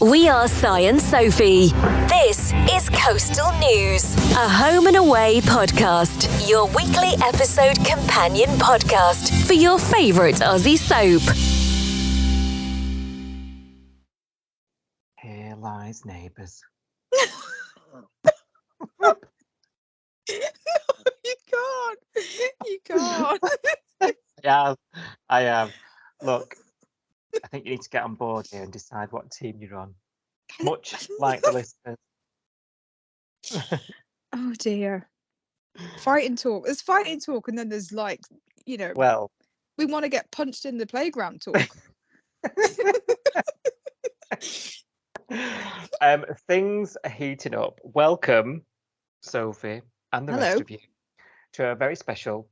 We are Si and Sophie. This is Coastal News, a home and away podcast, your weekly episode companion podcast for your favourite Aussie soap. Here lies Neighbours. No, you can't. You can't. Yeah, I am. Look, I think you need to get on board here and decide what team you're on. Much like the listeners. Oh dear. Fighting talk. There's fighting talk, and then there's Well, we want to get punched in the playground talk. things are heating up. Welcome, Sophie, and the rest Hello. of you, to a very special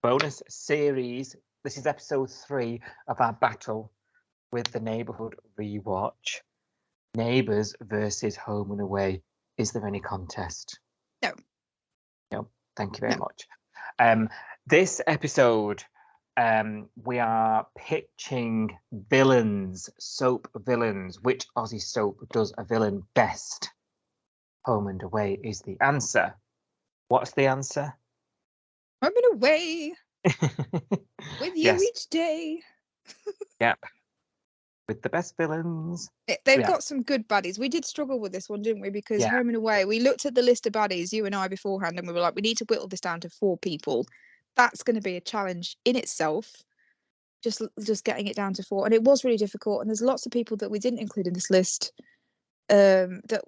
bonus series. This is episode 3 of our battle with the Neighbourhood rewatch. Neighbours versus Home and Away. Is there any contest? No. No. Thank you very much. This episode, we are pitching villains, soap villains. Which Aussie soap does a villain best? Home and Away is the answer. What's the answer? Home and Away with you Yes. each day. Yep. With the best villains. They've Yeah. got some good baddies. We did struggle with this one, didn't we? Because Yeah. Home and Away, we looked at the list of baddies, you and I, beforehand, and we were like, we need to whittle this down to 4 people. That's going to be a challenge in itself. Just getting it down to 4, and it was really difficult. And there's lots of people that we didn't include in this list that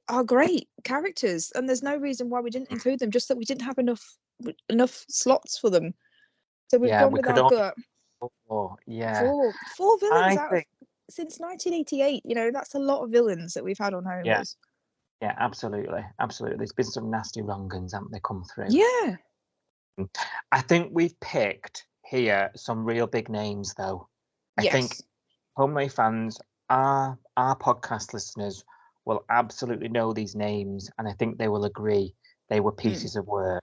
are great characters, and there's no reason why we didn't include them. Just that we didn't have enough slots for them. So we've gone we with could our only gut. yeah. Four villains I out think, since 1988. That's a lot of villains that we've had on Homers. yeah, absolutely. There's been some nasty wrong-uns, haven't they, come through? Yeah. I think we've picked here some real big names, though. I think Home and Away fans, our podcast listeners, will absolutely know these names, and I think they will agree they were pieces of work.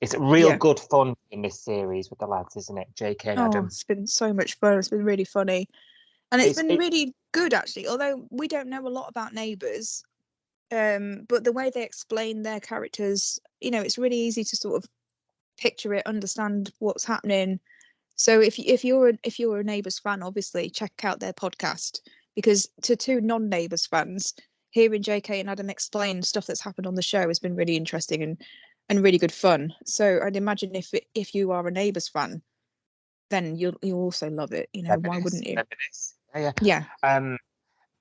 It's real good fun in this series with the lads, isn't it? JK and Adam. It's been so much fun. It's been really funny. And it's been really good, actually, although we don't know a lot about Neighbours. But the way they explain their characters, it's really easy to sort of picture it, understand what's happening. So if you're a Neighbours fan, obviously check out their podcast, because to 2 non-Neighbours fans, hearing JK and Adam explain stuff that's happened on the show has been really interesting and really good fun. So I'd imagine if you are a Neighbours fan, then you'll also love it. Why wouldn't you? Yeah.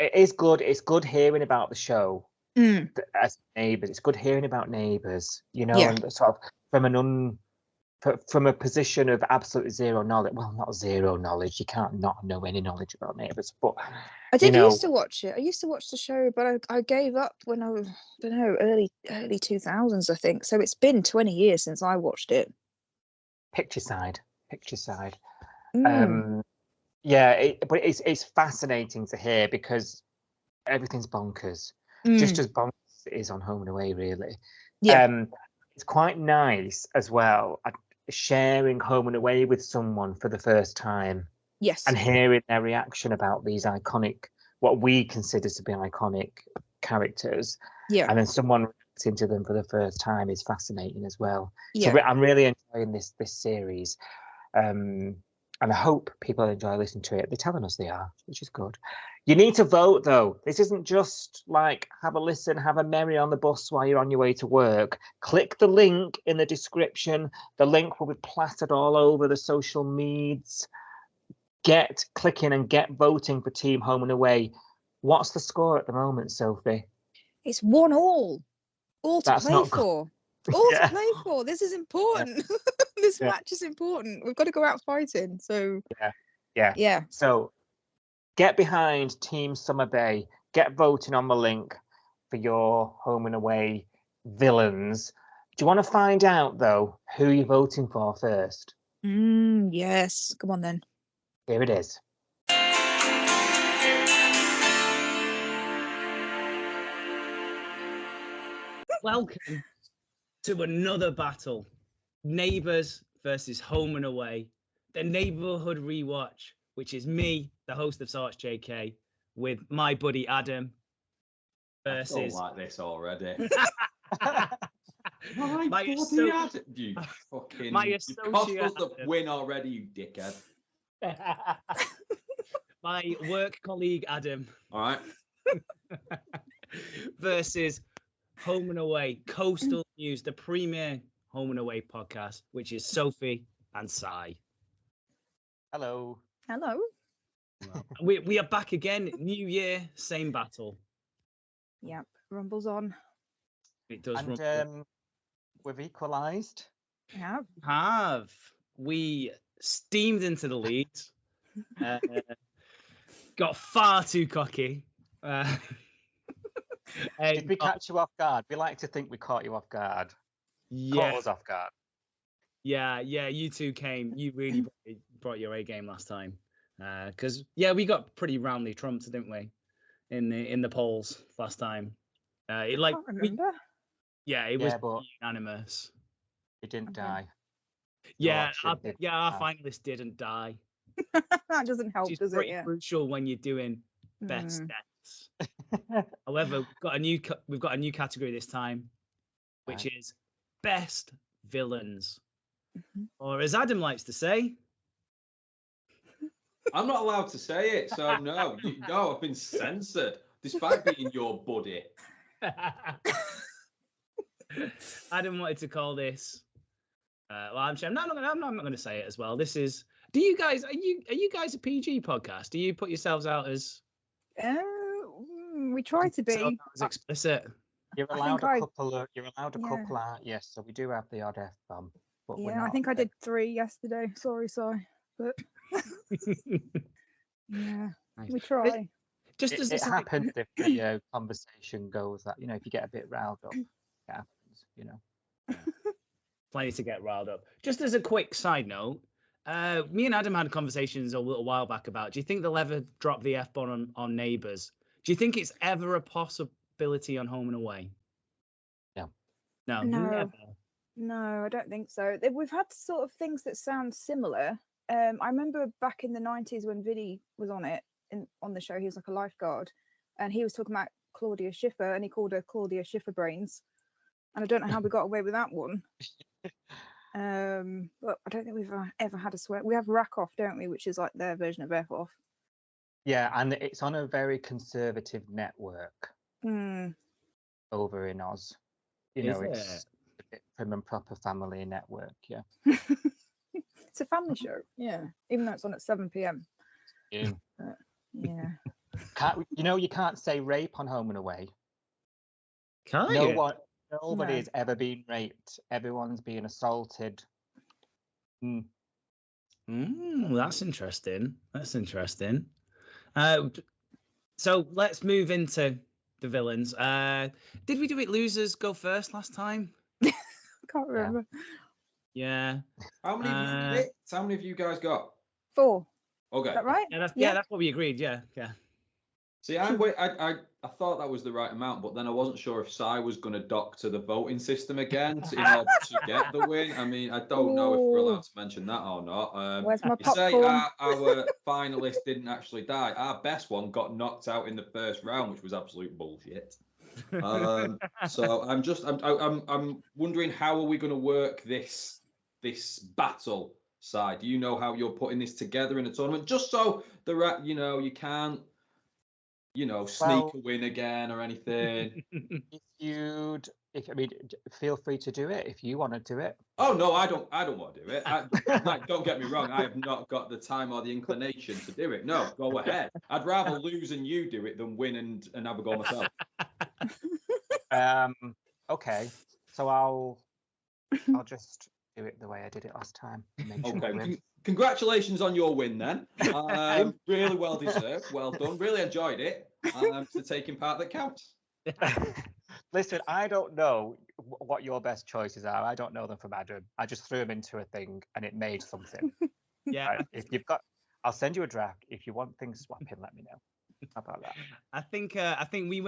It is good. It's good hearing about the show as Neighbours. It's good hearing about Neighbours, and sort of from a position of absolutely zero knowledge. Well, not zero knowledge. You can't not know any knowledge about Neighbours, but I did used to watch it. I used to watch the show, but I gave up when I was, I don't know, early 2000s, I think. So it's been 20 years since I watched it. Picture side. Mm. But it's fascinating to hear, because everything's bonkers, just as bonkers it is on Home and Away, really. Yeah. It's quite nice as well, sharing Home and Away with someone for the first time. Yes. And hearing their reaction about these iconic, what we consider to be iconic characters. Yeah. And then someone reacting to them for the first time is fascinating as well. Yeah. So I'm really enjoying this series. And I hope people enjoy listening to it. They're telling us they are, which is good. You need to vote, though. This isn't just like have a listen, have a merry on the bus while you're on your way to work. Click the link in the description. The link will be plastered all over the social medias. Get clicking and get voting for Team Home and Away. What's the score at the moment, Sophie? It's 1-1. All to That's play not for. All to play for. This is important. This match is important. We've got to go out fighting. So yeah. So get behind Team Summer Bay. Get voting on the link for your Home and Away villains. Do you want to find out, though, who you're voting for first? Yes. Come on, then. Here it is. Welcome to another battle. Neighbours versus Home and Away. The Neighbourhood rewatch. which is me, the host of Sorts JK, with my buddy Adam versus. I don't like this already. My My associate- bloody Adam, you fucking. My You've cost associate us the Adam. win already, you dickhead. My work colleague Adam All right. versus Home and Away, Coastal News, the premier Home and Away podcast, which is Sophie and Si. Hello. Hello. We are back again, new year, same battle. Yep. Rumble's on. It does And run. we've equalised. Yeah. Have we steamed into the lead? Got far too cocky. Did we catch you off guard? We like to think we caught you off guard. Yeah, Caught us off guard. yeah. You two came. You really brought your A game last time. Because we got pretty roundly trumped, didn't we? In the polls last time. I can't remember. It Yeah, was but- unanimous. We didn't Okay. die. Yeah, option our, did our die. finalist didn't die. That doesn't help, Which is does it? pretty Yeah. crucial when you're doing best Mm. deaths. However, we've got a new category this time, which is best villains, Mhm. or as Adam likes to say, I'm not allowed to say it, so no. No, I've been censored, despite being your buddy. Adam wanted to call this. Well, I'm not going to say it as well. This is. Do you guys are you guys a PG podcast? Do you put yourselves out as We try to be. as explicit? You're I allowed think a I- couple. You're allowed a Yeah. couple out. Yes, so we do have the odd F bomb. But we're Yeah, I not, think I did 3 yesterday. Sorry, Si. But yeah, Nice. we try. Just It, as it happens if the conversation goes that if you get a bit riled up, it happens. plenty to get riled up. Just as a quick side note, me and Adam had conversations a little while back about, do you think they'll ever drop the F-bomb on Neighbours? Do you think it's ever a possibility on Home and Away? No. No. No. Never. No, I don't think so. We've had sort of things that sound similar. I remember back in the 90s when Vinny was on it, on the show, he was like a lifeguard, and he was talking about Claudia Schiffer, and he called her Claudia Schiffer Brains. And I don't know how we got away with that one. But I don't think we've ever had a swear. We have rack off, don't we? Which is like their version of F off. Yeah, and it's on a very conservative network Mm. over in Oz. Is It's a bit prim and proper family network. Yeah. It's a family show, yeah. Even though it's on at 7 p.m. Yeah. Yeah. You can't say rape on Home and Away. Can't No you? one. Nobody No. has ever been raped. Everyone's being assaulted. That's interesting. So let's move into the villains. Did we do it losers go first last time? Can't remember. Yeah. How many have you picked? How many have you guys got? 4. Okay. Is that right? Yeah, that's what we agreed. Yeah. See, I thought that was the right amount, but then I wasn't sure if Si was going to doctor the voting system again in order to get the win. I mean, I don't know if we're allowed to mention that or not. Where's my You say popcorn? our finalist didn't actually die. Our best one got knocked out in the first round, which was absolute bullshit. So I'm wondering, how are we going to work this battle side? Do you know how you're putting this together in a tournament? Just so you can't sneak a win again or anything. Feel free to do it if you want to do it. Oh no, I don't want to do it. Don't get me wrong, I have not got the time or the inclination to do it. No, go ahead. I'd rather lose and you do it than win and have a go myself. Okay, so I'll just do it the way I did it last time. Make sure I Okay. win. Congratulations on your win then. Really well deserved. Well done. Really enjoyed it. It's the taking part that counts. Listen, I don't know what your best choices are. I don't know them from Adam. I just threw them into a thing and it made something. Yeah. Right, if you've got, I'll send you a draft. If you want things swapping, let me know. How about that? I think we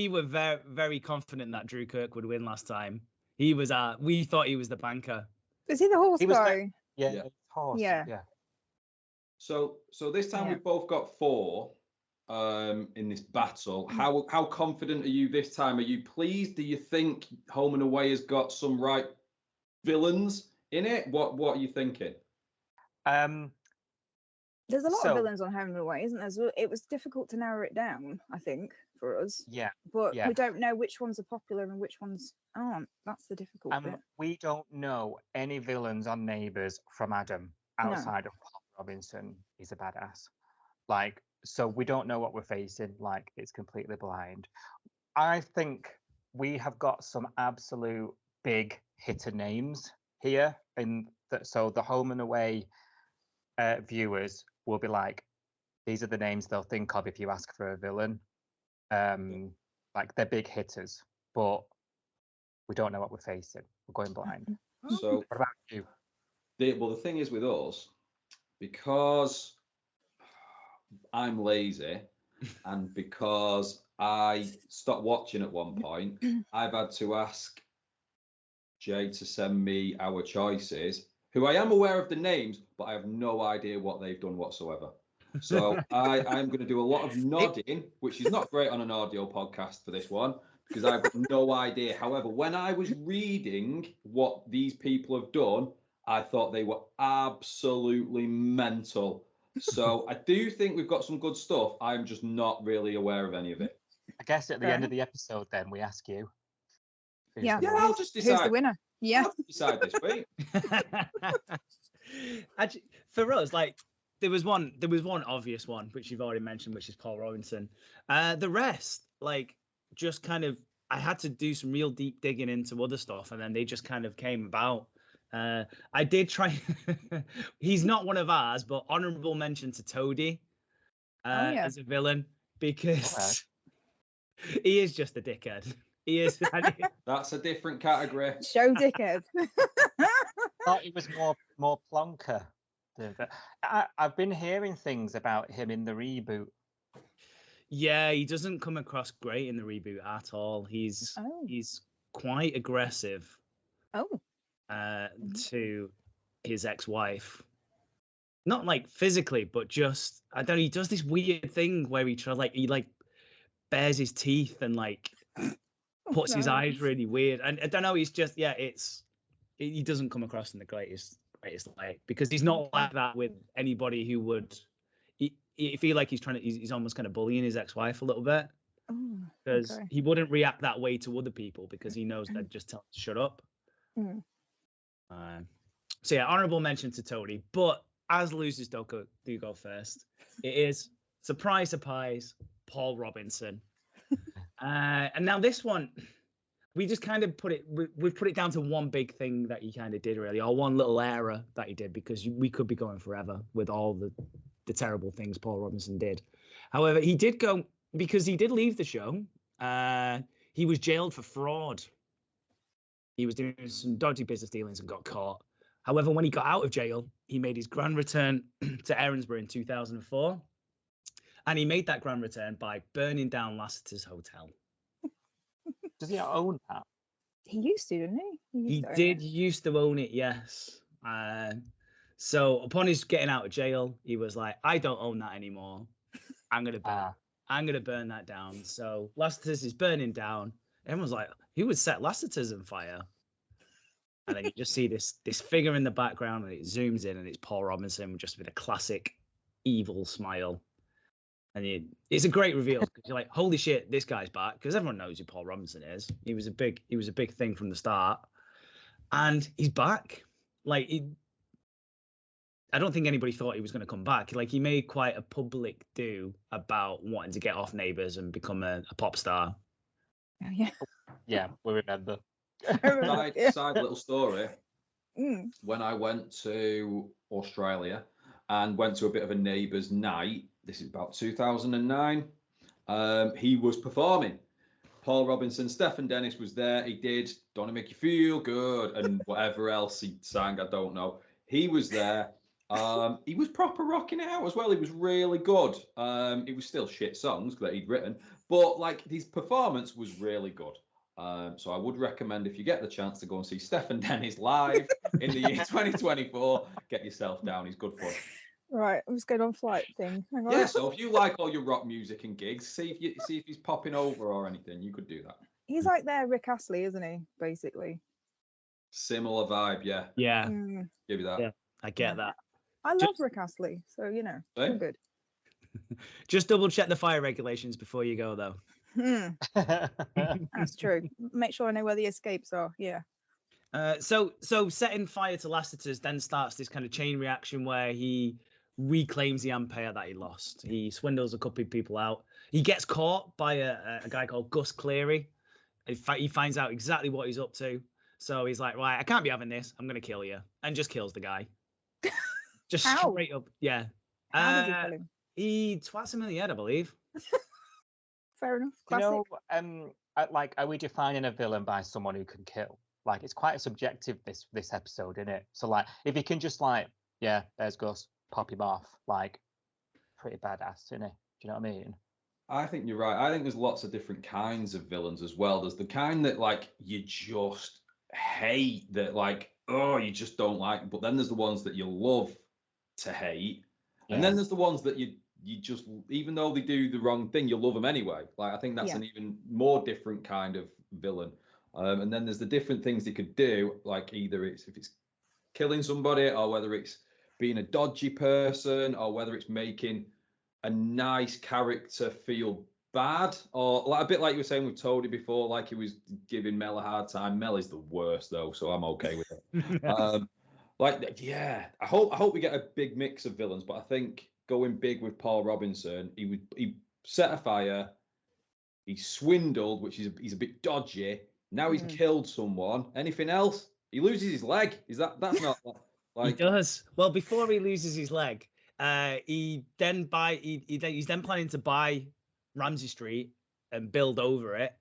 were very, very confident that Drew Kirk would win last time. We thought he was the banker. Is he the horse He was guy? Yeah, Yeah. it's horse. Yeah. Yeah. So this time we've both got 4 in this battle. How confident are you this time? Are you pleased? Do you think Home and Away has got some right villains in it? What are you thinking? There's a lot of villains on Home and Away, isn't there? So it was difficult to narrow it down, I think, for us. Yeah. But we don't know which ones are popular and which ones aren't. That's the difficult bit. We don't know any villains on Neighbours from Adam outside of Paul Robinson. He's a badass. Like, so we don't know what we're facing. Like, it's completely blind. I think we have got some absolute big hitter names here, so the Home and Away viewers will be like, these are the names they'll think of if you ask for a villain. Like, they're big hitters, but we don't know what we're facing. We're going blind. So what about you? The thing is with us, because I'm lazy and because I stopped watching at one point, I've had to ask Jay to send me our choices, who I am aware of the names, but I have no idea what they've done whatsoever. So I'm going to do a lot of nodding, which is not great on an audio podcast for this one, because I've got no idea. However, when I was reading what these people have done, I thought they were absolutely mental. So I do think we've got some good stuff. I'm just not really aware of any of it. I guess at the end of the episode, then we ask you. Yeah, I'll just decide. Who's the winner? Yeah. I'll decide this week. Actually, for us, like, there was one obvious one, which you've already mentioned, which is Paul Robinson. The rest, like, just kind of, I had to do some real deep digging into other stuff, and then they just kind of came about. I did try. He's not one of ours, but honorable mention to Toady as a villain, because he is just a dickhead. He is. That's a different category. Show dickhead. I thought he was more plonker. I've been hearing things about him in the reboot. Yeah, he doesn't come across great in the reboot at all. He's quite aggressive. To his ex-wife, not like physically, but just, I don't know, he does this weird thing where he bares his teeth and like puts his eyes really weird, and I don't know, he's just he doesn't come across in the greatest light, because he's not like that with anybody who would. You feel like he's almost kind of bullying his ex-wife a little bit, because he wouldn't react that way to other people, because he knows they'd just tell him to shut up. So yeah, honorable mention to Toady, but as losers do go first, it is surprise, Paul Robinson. And now this one, we just kind of we've put it down to one big thing that he kind of did, really, or one little error that he did, because we could be going forever with all the terrible things Paul Robinson did. However, he did go, because he did leave the show. He was jailed for fraud. He was doing some dodgy business dealings and got caught. However, when he got out of jail, he made his grand return to Erinsborough in 2004. And he made that grand return by burning down Lassiter's hotel. Does he own that? He used to, didn't he? He used to own it, yes. So upon his getting out of jail, he was like, I don't own that anymore. I'm going to burn that down. So Lassiter's is burning down. Everyone's like, who would set Lassiter's on fire? And then you just see this figure in the background, and it zooms in, and it's Paul Robinson, just with a classic evil smile. And it's a great reveal, because you're like, holy shit, this guy's back, because everyone knows who Paul Robinson is. He was a big thing from the start, and he's back. Like, I don't think anybody thought he was going to come back. Like, he made quite a public do about wanting to get off Neighbours and become a pop star. Oh, yeah. Yeah, we remember. Side little story. When I went to Australia and went to a bit of a Neighbours night, this is about 2009, he was performing. Paul Robinson, Stephen Dennis was there. He did Don't It Make You Feel Good and whatever else he sang, I don't know. He was there. He was proper rocking it out as well. He was really good. It was still shit songs that he'd written, but like, his performance was really good. So I would recommend, if you get the chance, to go and see Stephen Dennis live in the year 2024. Get yourself down. He's good fun. Right, I'm just going on flight thing. Hang on. Yeah, so if you like all your rock music and gigs, see if he's popping over or anything. You could do that. He's like their Rick Astley, isn't he? Basically. Similar vibe, yeah. Yeah, Give you that. yeah, I get that. I love Rick Astley, so all good. Just double check the fire regulations before you go, though. That's true. Make sure I know where the escapes are. Yeah. So setting fire to Lassiter's then starts this kind of chain reaction where he reclaims the empire that he lost. He swindles a couple of people out. He gets caught by a guy called Gus Cleary. He finds out exactly what he's up to. So he's like, right, I can't be having this. I'm going to kill you. And just kills the guy. Just How? straight up. Yeah. How does he kill him? He twats him in the head, I believe. Fair enough. You Classic. know, like, are we defining a villain by someone who can kill? Like, it's quite subjective, this episode, isn't it? So, like, if he can just, like, yeah, there's Gus, pop him off, like, pretty badass, isn't he? Do you know what I mean? I think you're right. I think there's lots of different kinds of villains as well. There's the kind that, like, you just hate, that, like, oh, you just don't like. But then there's the ones that you love to hate. Yeah. And then there's the ones that you just, even though they do the wrong thing, you love them anyway. Like, I think that's an even more different kind of villain. And then there's the different things they could do, like either if it's killing somebody, or whether it's being a dodgy person, or whether it's making a nice character feel bad, or like a bit like you were saying with Toadie before, like he was giving Mel a hard time. Mel is the worst though, so I'm okay with it. I hope we get a big mix of villains, but I think going big with Paul Robinson, he set a fire, he swindled, which is he's a bit dodgy. Now he's killed someone. Anything else? He loses his leg. That's not like he does. Well, before he loses his leg, he's then planning to buy Ramsey Street and build over it.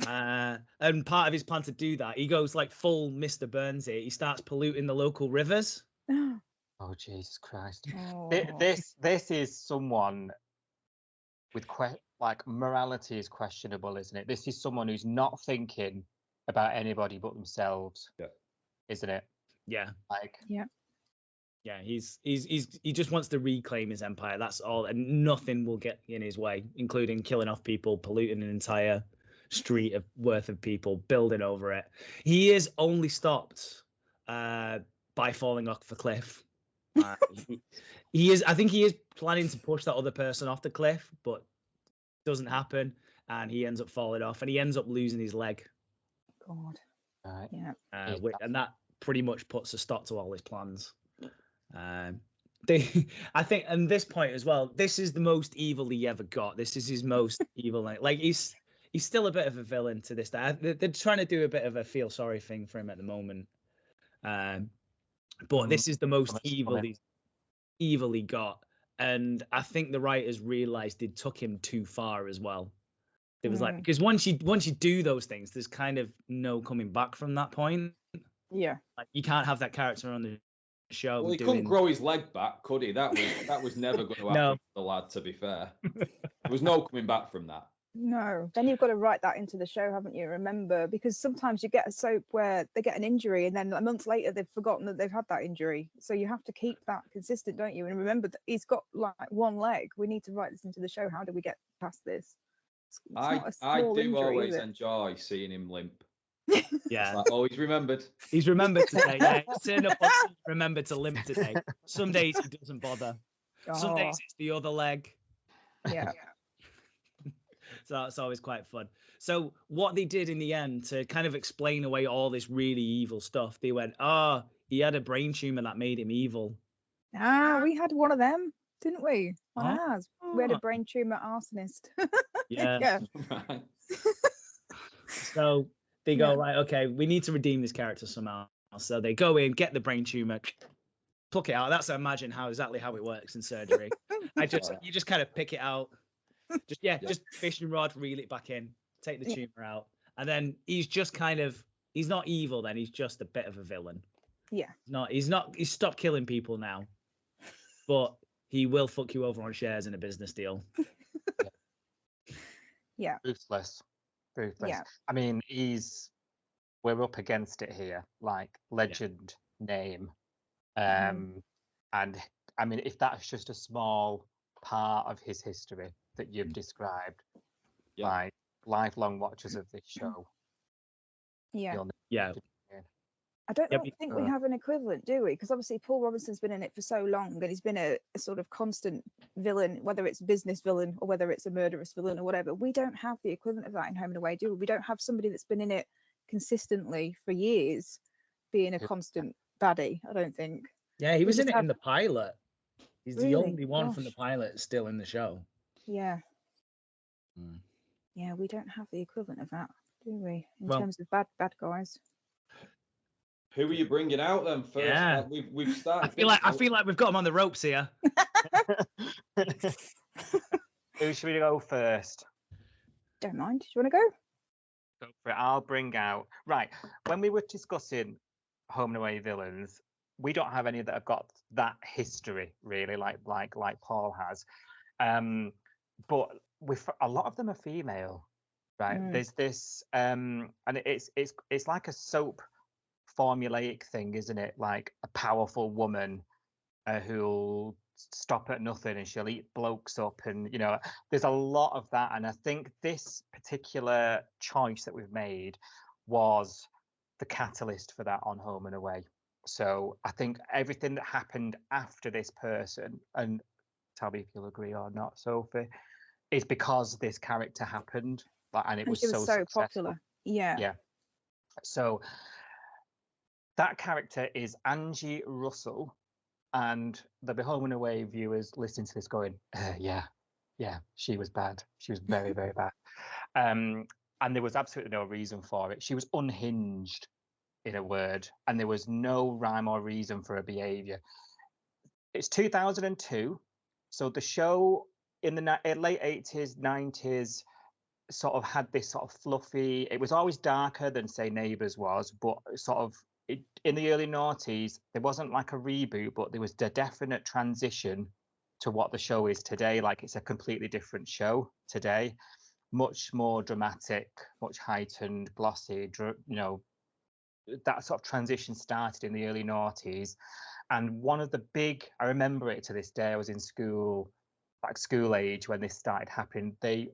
And part of his plan to do that, he goes like full Mr. Burns here. He starts polluting the local rivers. Oh, Jesus Christ. This is someone with like morality is questionable, isn't it? This is someone who's not thinking about anybody but themselves, isn't it? Yeah. Like, yeah, he just wants to reclaim his empire. That's all, and nothing will get in his way, including killing off people, polluting an entire street worth of people, building over it. He is only stopped by falling off the cliff. I think he is planning to push that other person off the cliff, but doesn't happen, and he ends up falling off, and he ends up losing his leg. God. right. Yeah. And that pretty much puts a stop to all his plans. I think, and this point as well, this is the most evil he ever got. This is his most evil. Like he's still a bit of a villain to this day. They're trying to do a bit of a feel sorry thing for him at the moment. But this is the most evil he got. And I think the writers realized they took him too far as well. It was like, because once you do those things, there's kind of no coming back from that point. Yeah. Like you can't have that character on the show. Well, he couldn't grow his leg back, could he? That was never going to happen to the lad, to be fair. There was no coming back from that. No. Then you've got to write that into the show, haven't you? Remember, because sometimes you get a soap where they get an injury and then a month later they've forgotten that they've had that injury. So you have to keep that consistent, don't you? And remember that he's got like one leg. We need to write this into the show. How do we get past this? I do injury, always enjoy seeing him limp. Yeah. Like, oh, he's remembered. He's remembered today. Yeah, he's turned up on remembered to limp today. Some days he doesn't bother. Some days it's the other leg. Yeah. So that's always quite fun. So what they did in the end to kind of explain away all this really evil stuff, they went, he had a brain tumor that made him evil. We had one of them, didn't we? On ours. We had a brain tumor arsonist. Yeah. Right. So they go, right, okay, we need to redeem this character somehow. So they go in, get the brain tumor, pluck it out. That's imagine exactly how it works in surgery. You just kind of pick it out. Just fishing rod, reel it back in, take the tumor out. And then he's just he's not evil then, he's just a bit of a villain. Yeah. He's stopped killing people now. But he will fuck you over on shares in a business deal. Yeah. Ruthless. Yeah. I mean, we're up against it here, like legend name. And I mean, if that's just a small part of his history that you've described, like lifelong watchers of this show, Yeah. I don't think we have an equivalent, do we? Because obviously Paul Robinson's been in it for so long, and he's been a sort of constant villain, whether it's a business villain or whether it's a murderous villain or whatever. We don't have the equivalent of that in Home and Away, do we? We don't have somebody that's been in it consistently for years being a constant baddie, I don't think. Yeah, he was in it in the pilot. He's the Really? only one from the pilot still in the show. Yeah. Yeah, we don't have the equivalent of that, do we? In terms of bad guys. Who are you bringing out then first? Yeah. We've started. I feel like we've got him on the ropes here. Who should we go first? Don't mind. Do you want to go? Go for it. I'll bring out. Right. When we were discussing Home and Away villains, we don't have any that have got that history really, like Paul has. But with a lot of them are female, right? There's this, and it's like a soap formulaic thing, isn't it? Like a powerful woman who'll stop at nothing and she'll eat blokes up, and there's a lot of that. And I think this particular choice that we've made was the catalyst for that on Home and Away. So I think everything that happened after this person, and tell me if you'll agree or not, Sophie, is because this character happened, and it was so popular. Yeah. So that character is Angie Russell, and there'll be Home and Away viewers listening to this going, yeah, she was bad. She was very, very bad. And there was absolutely no reason for it. She was unhinged, in a word, and there was no rhyme or reason for her behaviour. It's 2002, so the show in the late 80s, 90s sort of had this sort of fluffy, it was always darker than, say, Neighbours was, but sort of in the early noughties, there wasn't like a reboot, but there was a definite transition to what the show is today. Like, it's a completely different show today, much more dramatic, much heightened, glossy, that sort of transition started in the early noughties. And one of the big, I remember it to this day, I was in school, like school age, when this started happening. The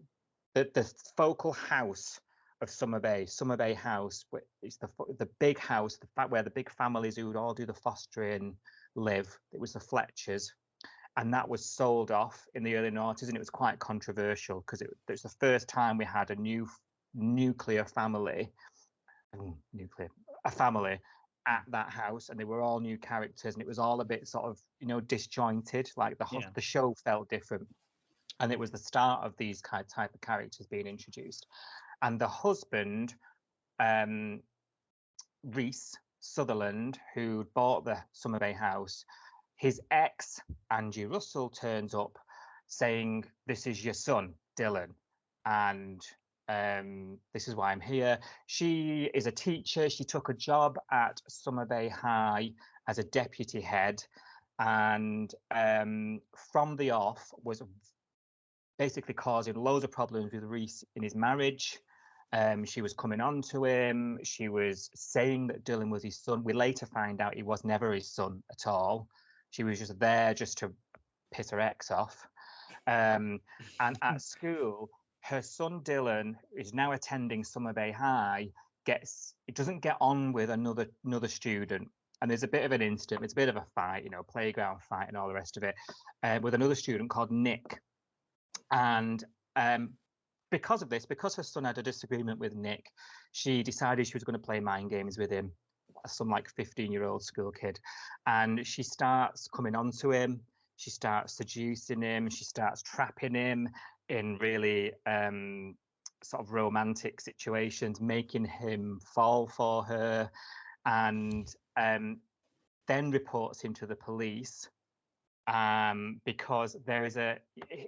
focal house of Summer Bay House, it's the big house, the fact where the big families who would all do the fostering live. It was the Fletchers, and that was sold off in the early noughties, and it was quite controversial because it was the first time we had a new nuclear family, a family at that house, and they were all new characters, and it was all a bit sort of disjointed. Like the show felt different, and it was the start of these type of characters being introduced. And the husband, Reese Sutherland, who bought the Summer Bay house, his ex, Angie Russell, turns up saying, "This is your son, Dylan, and this is why I'm here." She is a teacher. She took a job at Summer Bay High as a deputy head, and from the off was basically causing loads of problems with Reese in his marriage. She was coming on to him. She was saying that Dylan was his son. We later find out he was never his son at all. She was just there just to piss her ex off. And at school, her son Dylan is now attending Summer Bay High. It doesn't get on with another student, and there's a bit of an incident. It's a bit of a fight, playground fight and all the rest of it, with another student called Nick. And because of this, because her son had a disagreement with Nick, she decided she was going to play mind games with him, some like 15-year-old school kid. And she starts coming on to him. She starts seducing him. She starts trapping him in really sort of romantic situations, making him fall for her, and then reports him to the police. Because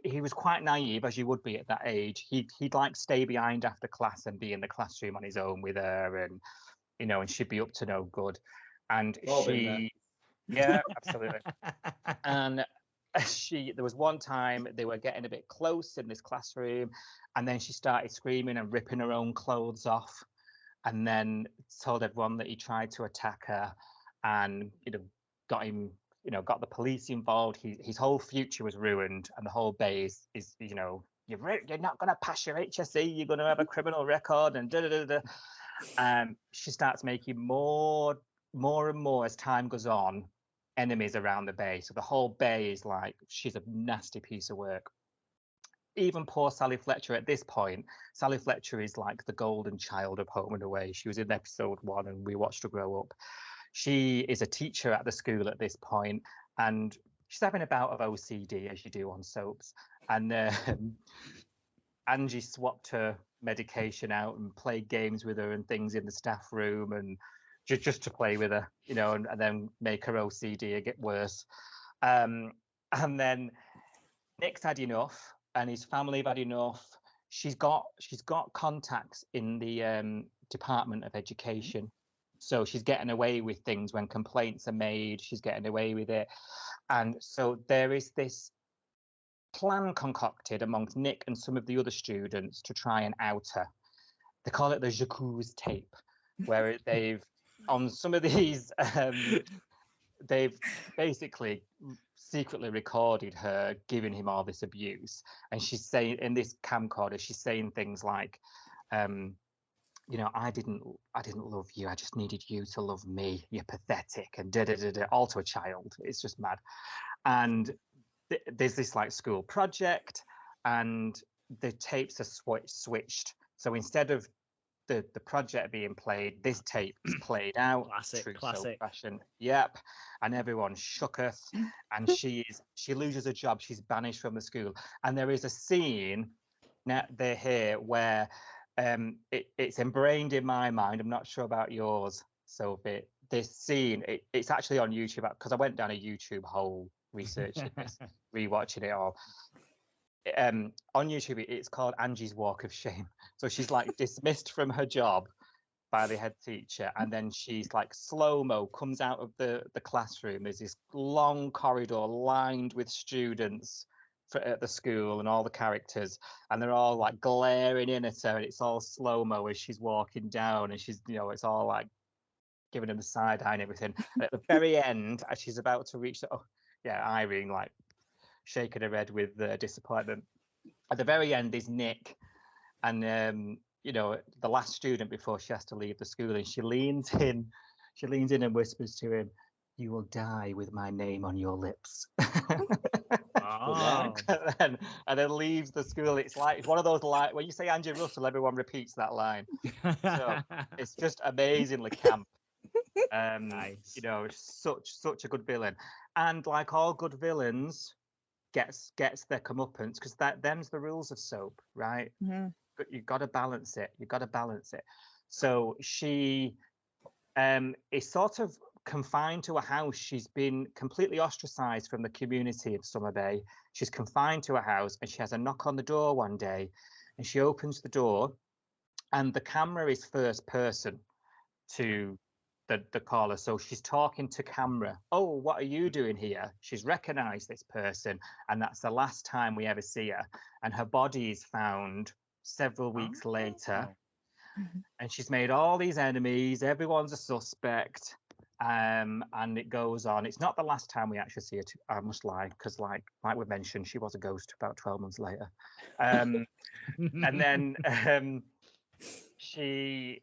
he was quite naive, as you would be at that age. He'd like stay behind after class and be in the classroom on his own with her, and and she'd be up to no good. And yeah, absolutely. And there was one time they were getting a bit close in this classroom, and then she started screaming and ripping her own clothes off, and then told everyone that he tried to attack her, and got him got the police involved. His whole future was ruined, and the whole bay is you're not going to pass your HSE. You're going to have a criminal record, and da da da da. She starts making more and more as time goes on enemies around the bay. So the whole bay is like, she's a nasty piece of work. Even poor Sally Fletcher at this point. Sally Fletcher is like the golden child of Home and Away. She was in episode 1 and we watched her grow up. She is a teacher at the school at this point, and she's having a bout of OCD, as you do on soaps. And Angie swapped her medication out and played games with her and things in the staff room, and just to play with her, and then make her OCD get worse. And then Nick's had enough, and his family have had enough. She's got contacts in the Department of Education, so she's getting away with things when complaints are made. She's getting away with it, and so there is this plan concocted amongst Nick and some of the other students to try and out her. They call it the Jacques tape, where they've on some of these they've basically secretly recorded her giving him all this abuse, and she's saying in this camcorder, she's saying things like, I didn't love you, I just needed you to love me, you're pathetic, and all to a child. It's just mad. And there's this like school project, and the tapes are switched. So instead of the project being played, this tape is played out. Classic fashion. Yep. And everyone shooketh, and she loses her job. She's banished from the school. And there is a scene there here where it's ingrained in my mind. I'm not sure about yours, Sophie. This scene, it's actually on YouTube, because I went down a YouTube hole researching this, rewatching it all. On YouTube, it's called Angie's Walk of Shame. So she's like dismissed from her job by the head teacher, and then she's like slow-mo comes out of the classroom. There's this long corridor lined with students at the school and all the characters, and they're all like glaring in at her, and it's all slow-mo as she's walking down, and she's it's all like giving him the side eye and everything. And at the very end, as she's about to reach Irene like shaking her head with disappointment. At the very end is Nick, and the last student before she has to leave the school, and she leans in and whispers to him, "You will die with my name on your lips." Oh. and then leaves the school. It's one of those lines when you say Angie Russell, everyone repeats that line. So it's just amazingly camp. Nice. Such a good villain, and like all good villains, gets their comeuppance, because them's the rules of soap, right? Mm-hmm. But you've got to balance it. So she is sort of confined to a house. She's been completely ostracized from the community of Summer Bay. She's confined to a house, and she has a knock on the door one day, and she opens the door, and the camera is first person to the caller. So she's talking to camera. "Oh, what are you doing here?" She's recognized this person, and that's the last time we ever see her. And her body is found several weeks later, and she's made all these enemies. Everyone's a suspect, and it goes on. It's not the last time we actually see her, I must lie, because like we mentioned, she was a ghost about 12 months later. And then she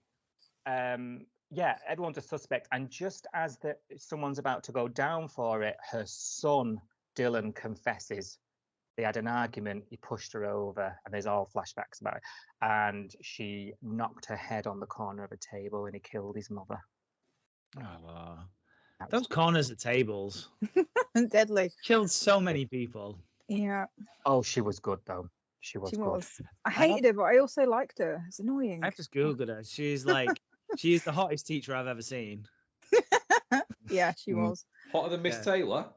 everyone's a suspect, and just as someone's about to go down for it, her son Dylan confesses. They had an argument, he pushed her over, and there's all flashbacks about it, and she knocked her head on the corner of a table, and he killed his mother. Those corners of tables. Deadly. Killed so many people. Yeah. Oh, she was good though. She was good. I hated her, but I also liked her. It's annoying. I've just googled her. She's the hottest teacher I've ever seen. Yeah, she was. Hotter than Miss Taylor?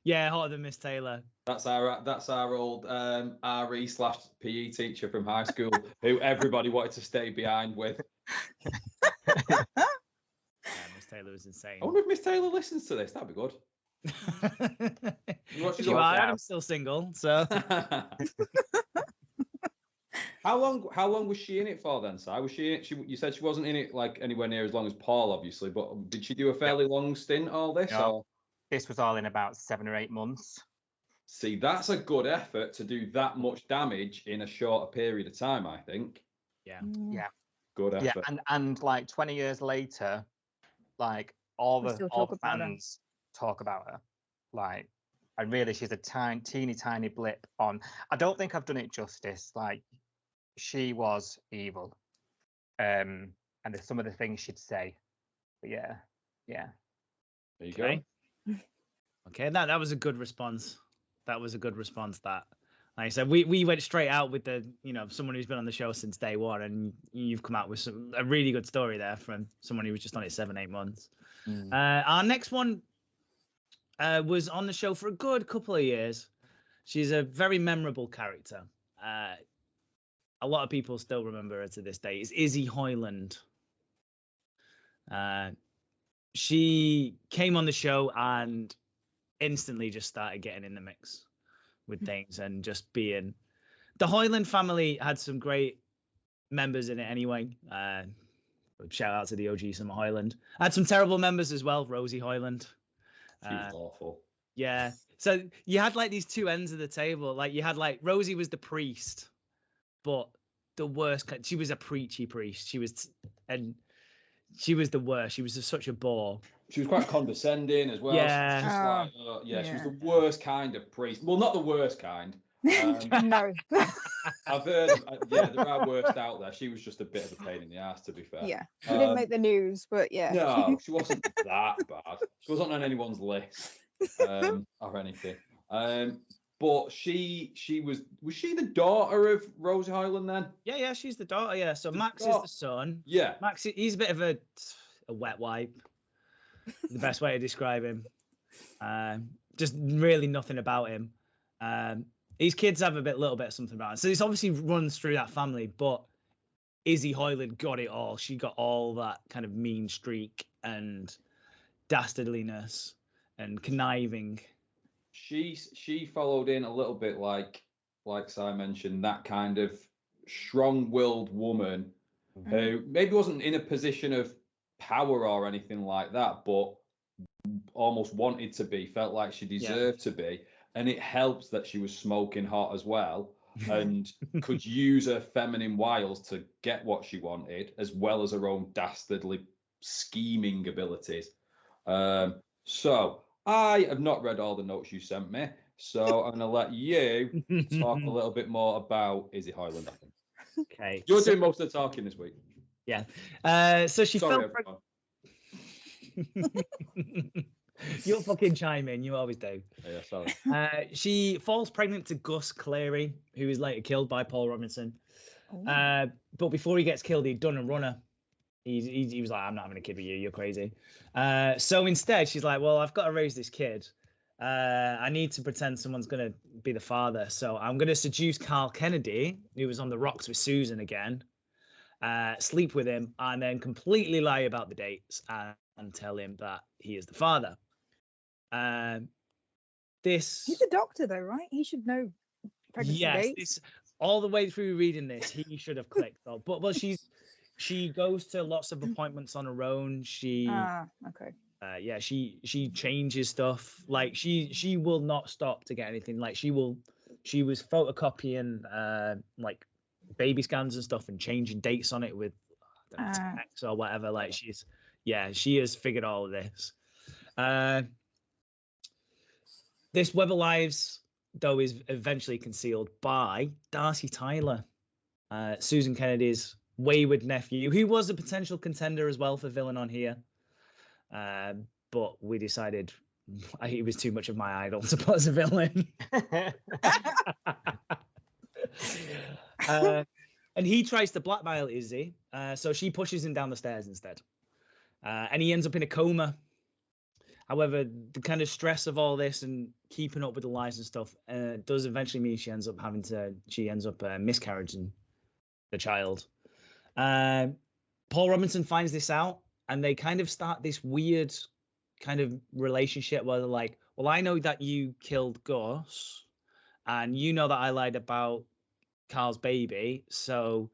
Yeah, hotter than Miss Taylor. That's our old RE/PE teacher from high school who everybody wanted to stay behind with. Yeah, Miss Taylor was insane. I wonder if Miss Taylor listens to this. That'd be good. If you are, I'm still single, so. How long was she in it for then, Si? Was she in it? You said she wasn't in it like anywhere near as long as Paul, obviously, but did she do a fairly long stint all this? No. this was all in about 7 or 8 months. See, that's a good effort to do that much damage in a shorter period of time, I think. Yeah. Yeah. Good effort. Yeah, and like 20 years later, like all We the still talk about her. fans talk about her. Like, and really, she's a teeny blip on. I don't think I've done it justice. Like, she was evil, and there's some of the things she'd say. But yeah. There you Okay. go. Okay, that was a good response. That was a good response. That, like I said, we went straight out with the, someone who's been on the show since day one, and you've come out with a really good story there from someone who was just on it 7-8 months. Our next one was on the show for a good couple of years. She's a very memorable character. A lot of people still remember her to this day. It's Izzy Hoyland. She came on the show and instantly just started getting in the mix with things and just being. The Hoyland family had some great members in it anyway. Shout out to the OG Summer Hoyland. Had some terrible members as well. Rosie Hoyland. She was awful. Yeah. So you had like these two ends of the table. Like you had like Rosie was the priest, but the worst. She was a preachy priest. She was the worst. She was just such a bore. She was quite condescending as well. Yeah. She was just she was the worst kind of priest. Well, not the worst kind. No. I've heard, there are worse out there. She was just a bit of a pain in the ass, to be fair. Yeah, she didn't make the news, but yeah. No, she wasn't that bad. She wasn't on anyone's list or anything. But she was she the daughter of Rosie Hoyland then? Yeah, she's the daughter. Yeah, so Max is the son. Yeah, Max, he's a bit of a wet wipe. The best way to describe him. Just really nothing about him. These kids have a little bit of something about it. So this obviously runs through that family, but Izzy Hoyland got it all. She got all that kind of mean streak and dastardliness and conniving. She followed in a little bit like Si mentioned, that kind of strong-willed woman who maybe wasn't in a position of power or anything like that, but almost wanted to be, felt like she deserved to be. And it helps that she was smoking hot as well and could use her feminine wiles to get what she wanted, as well as her own dastardly scheming abilities. So I have not read all the notes you sent me, so I'm going to let you talk a little bit more about Izzy Hoyland, I think. Okay. You're doing most of the talking this week. Yeah. So she felt You'll fucking chime in. You always do. Yeah, sorry. She falls pregnant to Gus Cleary, who is later killed by Paul Robinson. But before he gets killed, he'd done a runner. He was like, I'm not having a kid with you. You're crazy. So instead, she's like, well, I've got to raise this kid. I need to pretend someone's going to be the father. So I'm going to seduce Carl Kennedy, who was on the rocks with Susan again, sleep with him, and then completely lie about the dates and tell him that he is the father. He's a doctor though, right? He should know pregnancy dates. All the way through reading this, he should have clicked. But she goes to lots of appointments on her own. Okay. She changes stuff. Like she will not stop to get anything. Like she was photocopying like baby scans and stuff and changing dates on it with text or whatever. Like she has figured all of this. This Web of Lives, though, is eventually concealed by Darcy Tyler, Susan Kennedy's wayward nephew, who was a potential contender as well for villain on here. But we decided he was too much of my idol to put as a villain. And he tries to blackmail Izzy, so she pushes him down the stairs instead. And he ends up in a coma. However, the kind of stress of all this and keeping up with the lies and stuff does eventually mean she ends up miscarrying the child. Paul Robinson finds this out, and they kind of start this weird kind of relationship where they're like, well, I know that you killed Gus, and you know that I lied about Carl's baby, so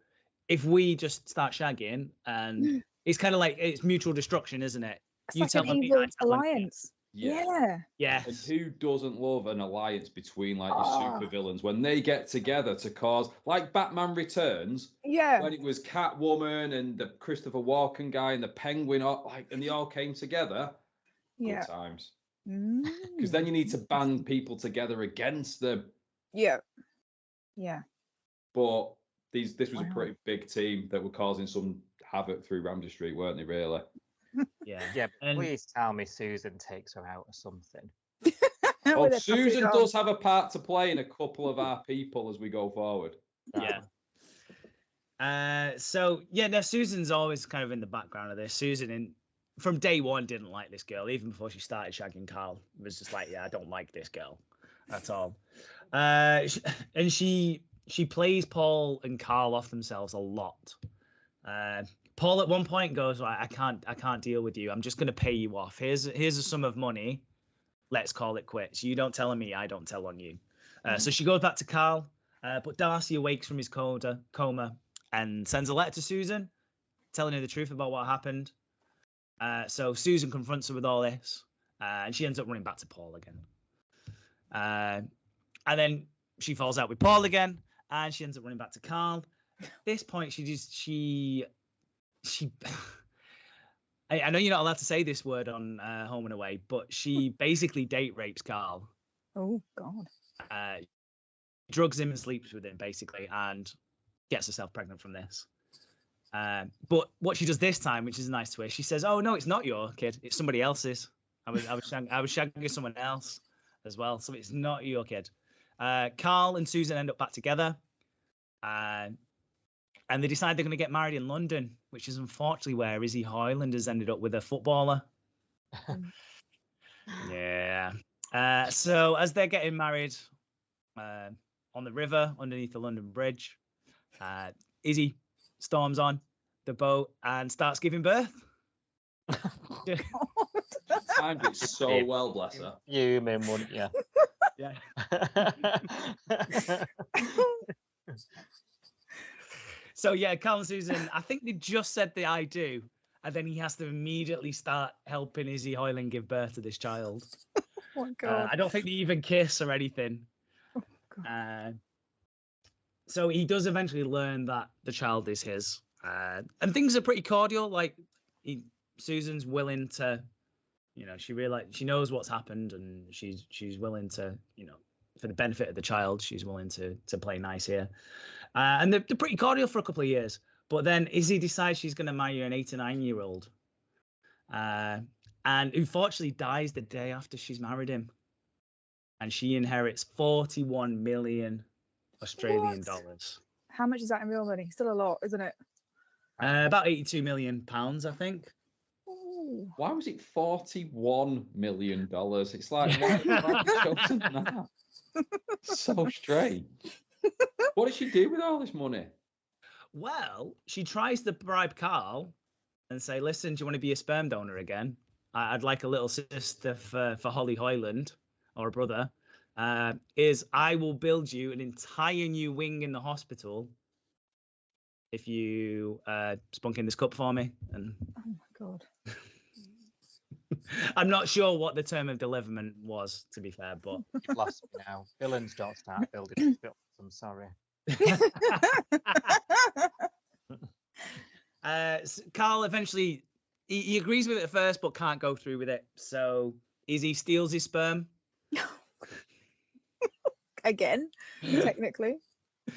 if we just start shagging, and it's kind of like it's mutual destruction, isn't it? It's like an evil alliance. Yeah. Yes. And who doesn't love an alliance between like your supervillains when they get together to cause, like Batman Returns, Yeah. when it was Catwoman and the Christopher Walken guy and the Penguin, and they all came together. Yeah. Good times. Because then you need to band people together against them. Yeah. Yeah. But this was a pretty big team that were causing some havoc through Ramsey Street, weren't they? Really? Yeah. Yeah, but please tell me Susan takes her out or something. Oh, Susan does have a part to play in a couple of our people as we go forward. Yeah. Susan's always kind of in the background of this. Susan, from day one, didn't like this girl, even before she started shagging Carl. It was just like, yeah, I don't like this girl at all. And she plays Paul and Carl off themselves a lot. Paul at one point goes, right, I can't deal with you. I'm just going to pay you off. Here's a sum of money. Let's call it quits. You don't tell on me, I don't tell on you. So she goes back to Carl, but Darcy awakes from his coma and sends a letter to Susan, telling her the truth about what happened. So Susan confronts her with all this, and she ends up running back to Paul again. And then she falls out with Paul again, and she ends up running back to Carl. At this point, she I know you're not allowed to say this word on Home and Away, but she basically date rapes Carl. Oh, God. Drugs him and sleeps with him, basically, and gets herself pregnant from this. But what she does this time, which is a nice twist, she says, oh, no, it's not your kid. It's somebody else's. I was shagging someone else as well, so it's not your kid. Carl and Susan end up back together. And they decide they're going to get married in London, which is unfortunately where Izzy Hoyland has ended up with a footballer. Yeah. So as they're getting married on the river underneath the London Bridge, Izzy storms on the boat and starts giving birth. Timed it so well, bless her. You mean, wouldn't you? Yeah. So yeah, Carl and Susan, I think they just said the I do, and then he has to immediately start helping Izzy Hoyland give birth to this child. Oh my God. I don't think they even kiss or anything. Oh, God. So he does eventually learn that the child is his, and things are pretty cordial. Like Susan's willing to, she knows what's happened, and she's willing to, for the benefit of the child, she's willing to play nice here. And they're pretty cordial for a couple of years. But then Izzy decides she's going to marry an 8 or 9-year-old. And unfortunately dies the day after she's married him. And she inherits 41 million Australian dollars. How much is that in real money? Still a lot, isn't it? About 82 million pounds, I think. Ooh. Why was it $41 million? It's like, why have you chosen that? So strange. What did she do with all this money? Well, she tries to bribe Carl and say, listen, do you want to be a sperm donor again? I'd like a little sister for Holly Hoyland, or a brother. I will build you an entire new wing in the hospital if you spunk in this cup for me. And Oh, my God. I'm not sure what the term of deliverment was, to be fair, but You've lost me now. Villains don't start building films. I'm sorry. Carl eventually he agrees with it at first, but can't go through with it. So Izzy steals his sperm. Again, technically.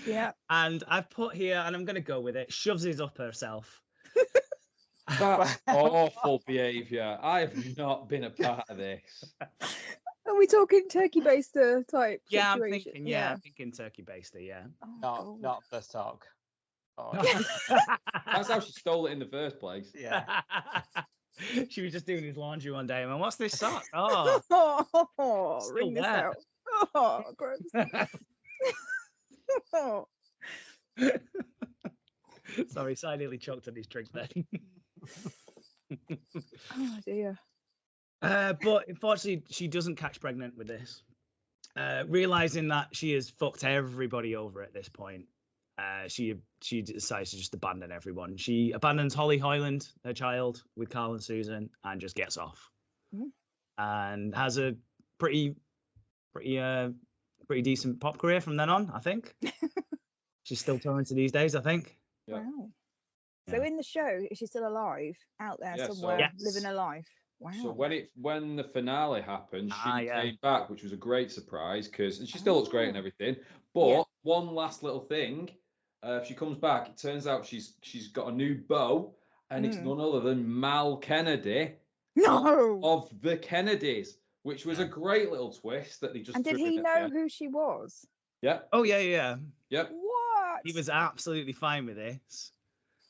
Yeah. And I've put here, and I'm going to go with it, shoves it up herself. That's awful behaviour. I have not been a part of this. Are we talking turkey baster type Yeah, situation? I'm thinking turkey baster, yeah. Oh, Not the sock. Oh, That's how she stole it in the first place. yeah. She was just doing his laundry one day and went, what's this sock? Oh, Oh, Still ring this wet. out. Oh, gross. Oh. sorry, Si nearly choked on his drink then. Oh, dear. But unfortunately, she doesn't catch pregnant with this. Realizing that she has fucked everybody over at this point, she decides to just abandon everyone. She abandons Holly Hoyland, her child, with Carl and Susan, and just gets off. and has a pretty decent pop career from then on, I think. She's still talented these days, I think. Yeah. Wow. Yeah. So in the show, is she still alive out there Yeah, somewhere, Yes. living a life? Wow. So when the finale happened, she yeah. came back, which was a great surprise because she still looks great and Oh. everything. But Yeah. one last little thing, if she comes back, it turns out she's got a new beau, and it's none other than Mal Kennedy No. of the Kennedys, which was a great little twist that they just. And did threw in he at the know end. who she was? Yep. Oh yeah. Yep. What? He was absolutely fine with this.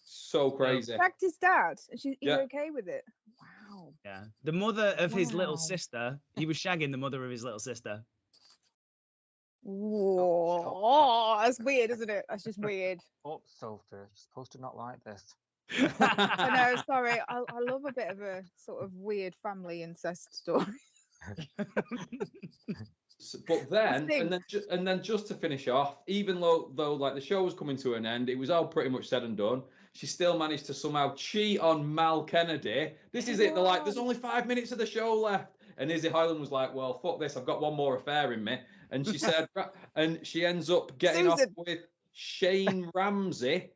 So crazy. Shagged his dad, and he's Yeah. okay with it. Wow. Yeah. The mother of his little Wow. sister. He was shagging the mother of his little sister. Whoa, that's weird, isn't it? That's just weird. Oh, Sophie, you're supposed to not like this. I know, sorry. I love a bit of a sort of weird family incest story. But then, think. and then just to finish off, even though like the show was coming to an end, it was all pretty much said and done. She still managed to somehow cheat on Mal Kennedy. This is it. They're like, there's only 5 minutes of the show left, and Izzy Hyland was like, well, fuck this. I've got one more affair in me, and she said, and she ends up getting off with Shane Ramsey,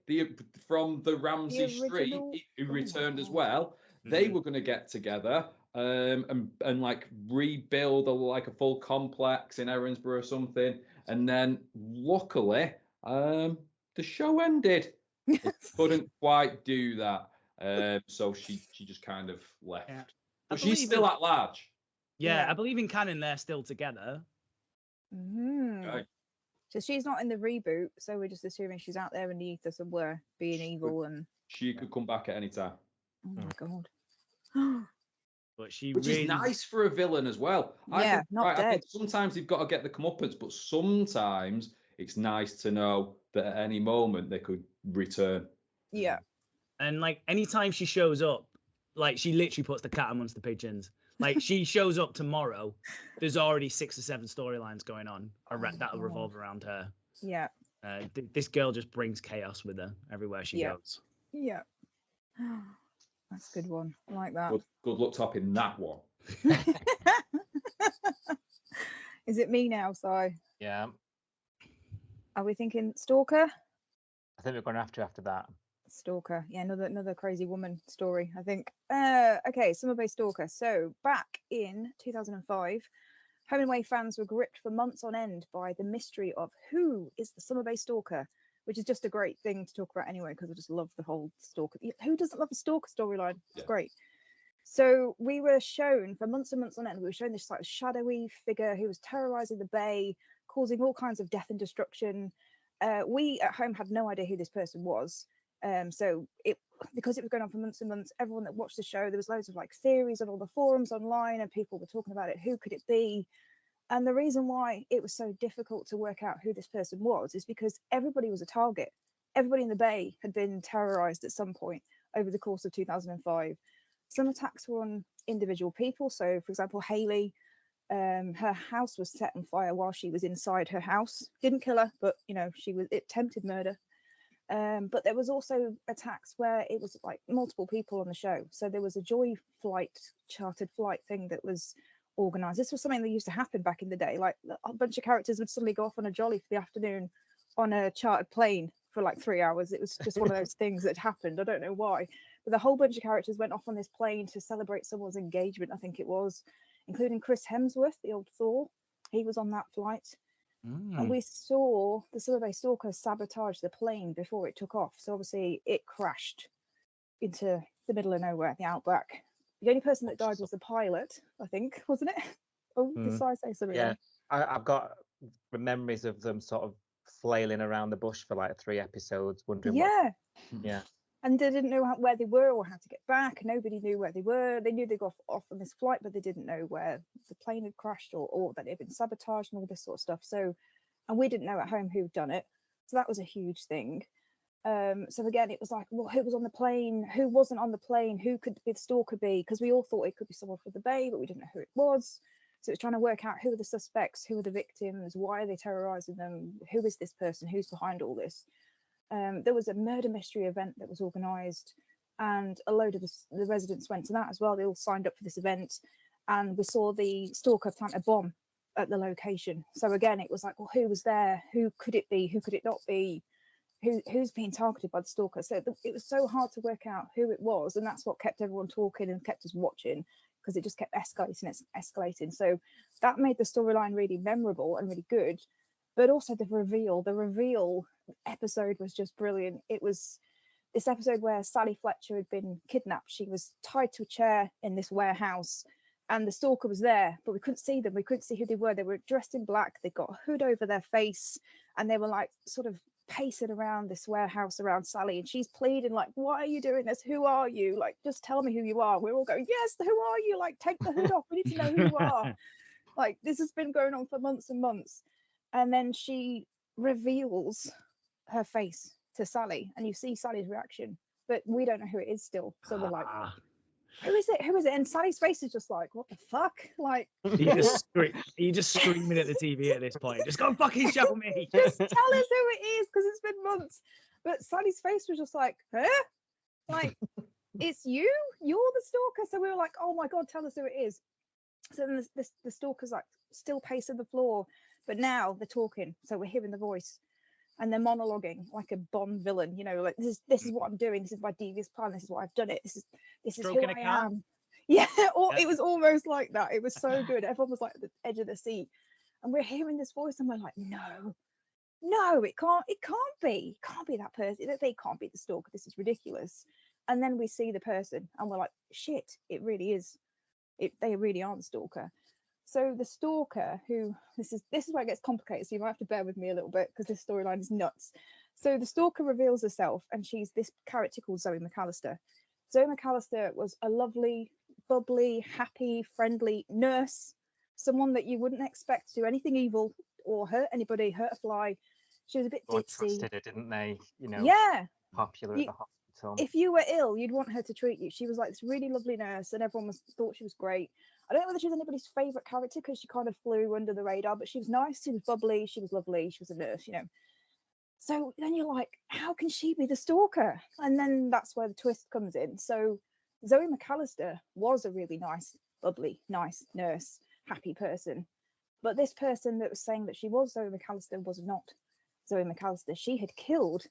from the Ramsey Street, who returned as well. They were going to get together. And like rebuild a full complex in Erinsborough or something, and then luckily the show ended. It couldn't quite do that, so she just kind of left. Yeah. But she's still at large. Yeah, I believe in canon they're still together. Okay. So she's not in the reboot, so we're just assuming she's out there in the ether somewhere being evil, and she could come back at any time. oh my god. But Which is nice for a villain as well. Yeah, not dead. I think sometimes they've got to get the comeuppance, but sometimes it's nice to know that at any moment they could return. Yeah. And like anytime she shows up, like she literally puts the cat amongst the pigeons. Like she shows up tomorrow, there's already 6 or 7 storylines going on that'll revolve around her. Yeah. This girl just brings chaos with her everywhere she goes. Yeah. That's a good one. I like that. Good luck topping that one. Is it me now, Si? Yeah. Are we thinking Stalker? I think we're going to have to after that. Stalker. Yeah, another crazy woman story, I think. Okay, Summer Bay Stalker. So back in 2005, home and away fans were gripped for months on end by the mystery of who is the Summer Bay Stalker, which is just a great thing to talk about anyway, because I just love the whole Stalker. Who doesn't love a Stalker storyline? It's great. So we were shown for months and months on end, we were shown this like shadowy figure who was terrorizing the bay, causing all kinds of death and destruction. We at home had no idea who this person was. So because it was going on for months and months, everyone that watched the show, there was loads of like theories on all the forums online, and people were talking about it. Who could it be? And the reason why it was so difficult to work out who this person was is because everybody was a target. Everybody in the bay had been terrorized at some point over the course of 2005. Some attacks were on individual people. So, for example, Hayley, her house was set on fire while she was inside her house. Didn't kill her, but it attempted murder. But there was also attacks where it was like multiple people on the show. So there was a joy flight, chartered flight thing that was organized. This was something that used to happen back in the day. Like a bunch of characters would suddenly go off on a jolly for the afternoon on a chartered plane for like 3 hours. It was just one of those things that happened. I don't know why, but the whole bunch of characters went off on this plane to celebrate someone's engagement, I think it was, including Chris Hemsworth, the old Thor. He was on that flight. And we saw the Summer Bay Stalker sabotage the plane before it took off. So obviously it crashed into the middle of nowhere, the outback. The only person that died was the pilot, I think, wasn't it? Oh, did I say something? Yeah, I've got memories of them sort of flailing around the bush for like 3 episodes, wondering Yeah. Yeah. And they didn't know where they were or how to get back. Nobody knew where they were. They knew they got off on this flight, but they didn't know where the plane had crashed or that it had been sabotaged and all this sort of stuff. So, and we didn't know at home who'd done it. So that was a huge thing. So again, it was like, well, who was on the plane? Who wasn't on the plane? Who could the stalker be? Because we all thought it could be someone from the bay, but we didn't know who it was. So it's trying to work out who are the suspects, who are the victims, why are they terrorizing them? Who is this person? Who's behind all this? There was a murder mystery event that was organised, and a load of the residents went to that as well. They all signed up for this event, and we saw the stalker plant a bomb at the location. So again, it was like, well, who was there? Who could it be? Who could it not be? Who's being targeted by the stalker? So it was so hard to work out who it was, and that's what kept everyone talking and kept us watching, because it just kept escalating. So that made the storyline really memorable and really good. But also the reveal episode was just brilliant. It was this episode where Sally Fletcher had been kidnapped. She was tied to a chair in this warehouse, and the stalker was there, but we couldn't see them. We couldn't see who they were. They were dressed in black. They got a hood over their face, and they were like sort of pacing around this warehouse around Sally, and she's pleading like, why are you doing this? Who are you? Like, just tell me who you are. We're all going, yes, who are you? Like, take the hood off. We need to know who you are. Like, this has been going on for months and months. And then she reveals her face to Sally, and you see Sally's reaction, but we don't know who it is still. So we're like, who is it? Who is it? And Sally's face is just like, what the fuck? Like, you just screaming at the TV at this point. Just go fucking show me. Just tell us who it is, because it's been months. But Sally's face was just like, huh? Like, it's you? You're the stalker? So we were like, oh my God, tell us who it is. So then the stalker's like still pacing the floor, but now they're talking. So we're hearing the voice, and they're monologuing like a Bond villain, you know, like this is what I'm doing. This is my devious plan. This is what I've done it. This is who I am. Yeah, it was almost like that. It was so good. Everyone was like at the edge of the seat, and we're hearing this voice, and we're like, no, it can't be that person. They can't be the stalker. This is ridiculous. And then we see the person, and we're like, shit, it really is. They really are the stalker. So the stalker, who this is where it gets complicated, so you might have to bear with me a little bit, because this storyline is nuts. So the stalker reveals herself, and she's this character called Zoe McAllister. Zoe McAllister was a lovely, bubbly, happy, friendly nurse, someone that you wouldn't expect to do anything evil or hurt anybody, hurt a fly. She was a bit ditzy. Trusted her, didn't they? You know, yeah, popular at the hospital. If you were ill, you'd want her to treat you. She was like this really lovely nurse, and everyone thought she was great. I don't know whether she was anybody's favourite character, because she kind of flew under the radar, but she was nice, she was bubbly, she was lovely, she was a nurse, you know. So then you're like, how can she be the stalker? And then that's where the twist comes in. So Zoe McAllister was a really nice, bubbly, nice nurse, happy person. But this person that was saying that she was Zoe McAllister was not Zoe McAllister. She had killed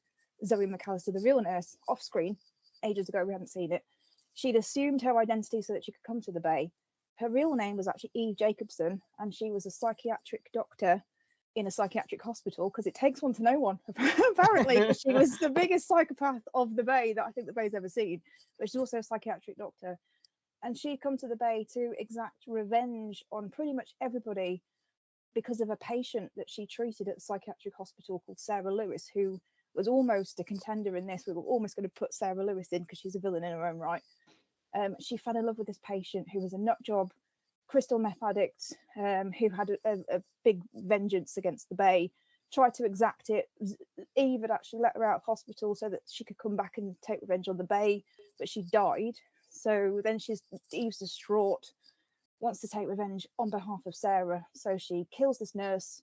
Zoe McAllister, the real nurse, off screen ages ago. We haven't seen it. She'd assumed her identity so that she could come to the Bay. Her real name was actually Eve Jacobson, and she was a psychiatric doctor in a psychiatric hospital, because it takes one to know one, apparently. But she was the biggest psychopath of the Bay that I think the Bay's ever seen. But she's also a psychiatric doctor, and she'd come to the Bay to exact revenge on pretty much everybody because of a patient that she treated at the psychiatric hospital called Sarah Lewis, who was almost a contender in this. We were almost going to put Sarah Lewis in because she's a villain in her own right. She fell in love with this patient who was a nut job, crystal meth addict, who had a big vengeance against the Bay, tried to exact it. Eve had actually let her out of hospital so that she could come back and take revenge on the Bay, but she died. So then Eve's distraught, wants to take revenge on behalf of Sarah. So she kills this nurse,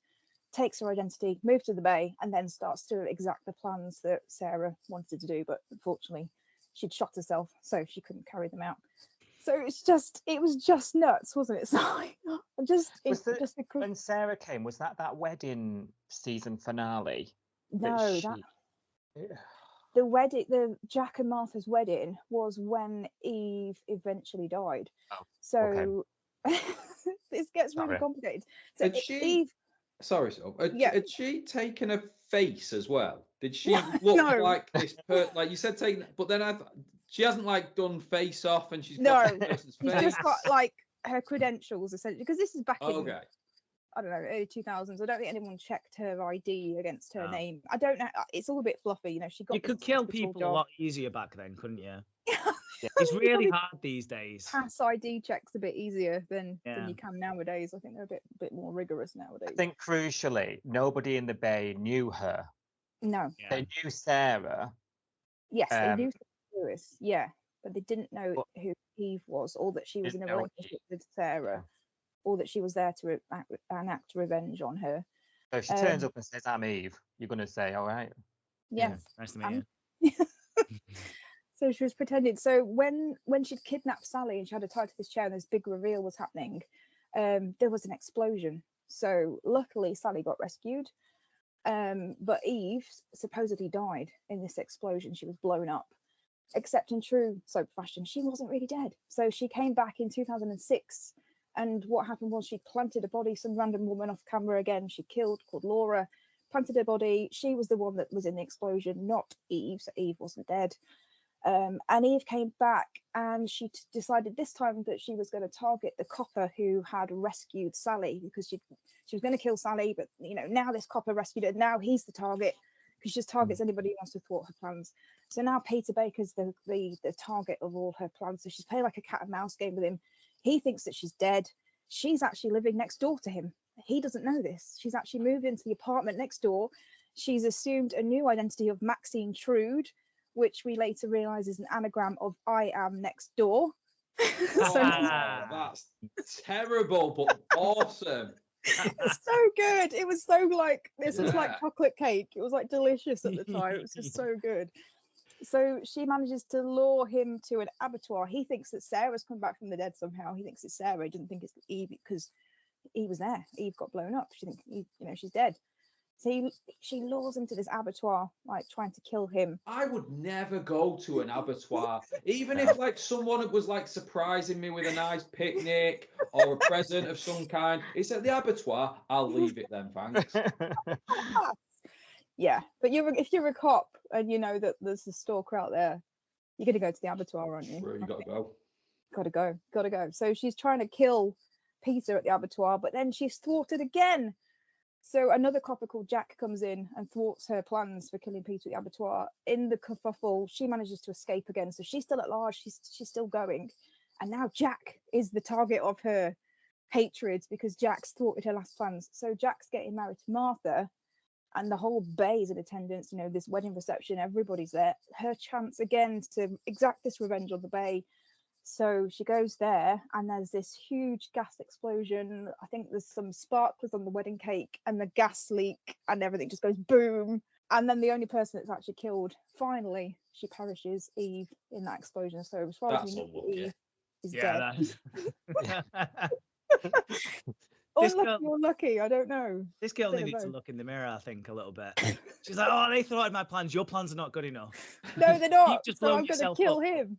takes her identity, moves to the Bay, and then starts to exact the plans that Sarah wanted to do. But unfortunately, she'd shot herself, so she couldn't carry them out. So it was just nuts, wasn't it? So when Sarah came, was that wedding season finale? No, the Jack and Martha's wedding was when Eve eventually died. Oh, so okay. This gets really complicated. So Eve. Sorry, had she taken a face as well? Did she look like this? Like you said, but then she hasn't like done face off, and she's got this person's she's face. just got like her credentials essentially, because this is back in I don't know, early 2000s. I don't think anyone checked her ID against her name. I don't know. It's all a bit fluffy, you know. She got. You could kill people a lot easier back then, couldn't you? It's really hard these days. Pass ID checks a bit easier than you can nowadays. I think they're a bit more rigorous nowadays. I think crucially, nobody in the Bay knew her. No. They knew Sarah. Yes, they knew Sarah Lewis. Yeah, but they didn't know who Eve was, or that she was in a relationship with Sarah, or that she was there to enact revenge on her. So if she turns up and says, "I'm Eve," you're going to say, "All right." Yeah. Nice to meet you. So So she was pretending. So when she'd kidnapped Sally and she had her tied to this chair and this big reveal was happening, there was an explosion. So luckily Sally got rescued. But Eve supposedly died in this explosion. She was blown up. Except in true soap fashion, she wasn't really dead. So she came back in 2006. And what happened was she planted a body, some random woman off camera again, she killed, called Laura, planted her body. She was the one that was in the explosion, not Eve. So Eve wasn't dead. And Eve came back and she decided this time that she was going to target the copper who had rescued Sally, because she was going to kill Sally, but now this copper rescued her. Now he's the target, because she just targets anybody who wants to thwart her plans. So now Peter Baker's the target of all her plans. So she's playing like a cat and mouse game with him. He thinks that she's dead. She's actually living next door to him. He doesn't know this. She's actually moved into the apartment next door. She's assumed a new identity of Maxine Trude, which we later realise is an anagram of I am next door. That's terrible, but awesome. It's so good. It was so like, this was like chocolate cake. It was like delicious at the time. It was just so good. So she manages to lure him to an abattoir. He thinks that Sarah's come back from the dead somehow. He thinks it's Sarah. He doesn't think it's Eve because Eve was there. Eve got blown up. She thinks she's dead. So she lures him to this abattoir, like trying to kill him. I would never go to an abattoir, even if like someone was like surprising me with a nice picnic or a present of some kind. It's at the abattoir. I'll leave it then, thanks. Yeah, but if you're a cop and you know that there's a stalker out there, you're gonna go to the abattoir, aren't you? Where you gotta go. Gotta go. So she's trying to kill Peter at the abattoir, but then she's thwarted again. So another copper called Jack comes in and thwarts her plans for killing Peter at the abattoir. In the kerfuffle, she manages to escape again. So she's still at large. She's still going, and now Jack is the target of her hatred because Jack's thwarted her last plans. So Jack's getting married to Martha. And the whole bay is in attendance, this wedding reception, everybody's there. Her chance again to exact this revenge on the bay. So she goes there and there's this huge gas explosion. I think there's some sparklers on the wedding cake and the gas leak and everything just goes boom. And then the only person that's actually killed, finally, she perishes, Eve, in that explosion. So as far as we know, Eve is dead. You're lucky. I don't know. This girl needed to look in the mirror, I think, a little bit. She's like, "Oh, they thwarted my plans. Your plans are not good enough." No, they're not. Just so I'm going to kill him.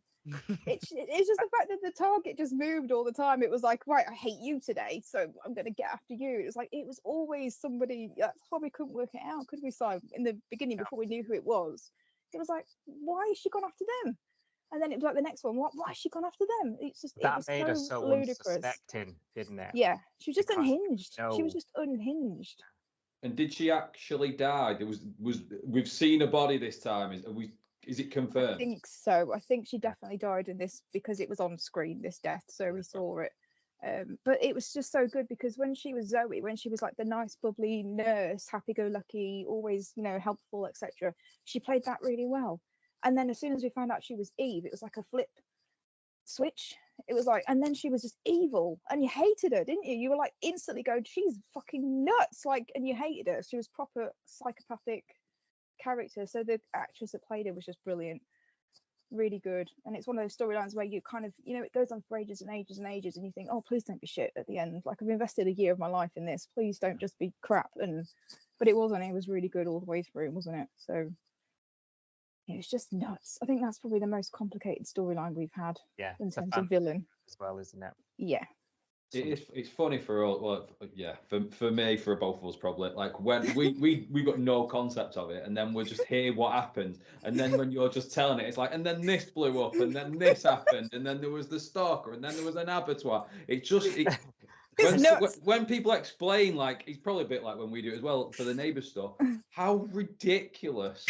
It's just the fact that the target just moved all the time. It was like, right, I hate you today, so I'm going to get after you. It was like it was always somebody. That's why we couldn't work it out, could we? So in the beginning, before we knew who it was like, why has she gone after them? And then it was like the next one. Why has she gone after them? It's just that made her so ludicrous, unsuspecting, didn't it? Yeah, she was just unhinged. She was just unhinged. And did she actually die? There was we've seen a body this time. Is it confirmed? I think so. I think she definitely died in this because it was on screen, this death, so we saw it. But it was just so good because when she was Zoe, when she was like the nice, bubbly nurse, happy-go-lucky, always helpful, etc., she played that really well. And then as soon as we found out she was Eve, it was like a flip switch. It was like, and then she was just evil, and you hated her, didn't you? You were like instantly going, she's fucking nuts, like, and you hated her. She was proper psychopathic character. So the actress that played her was just brilliant, really good. And it's one of those storylines where you kind of, it goes on for ages and ages and ages, and you think, oh, please don't be shit at the end. Like, I've invested a year of my life in this. Please don't just be crap. But it wasn't. It was really good all the way through, wasn't it? So. It was just nuts. I think that's probably the most complicated storyline we've had. Yeah, in terms of villain as well, isn't it? Yeah. It's funny for all. Well, yeah, for me, for both of us probably. Like when we got no concept of it, and then we just hear what happened, and then when you're just telling it, it's like, and then this blew up, and then this happened, and then there was the stalker, and then there was an abattoir. When people explain, like, it's probably a bit like when we do it as well for the Neighbours stuff, how ridiculously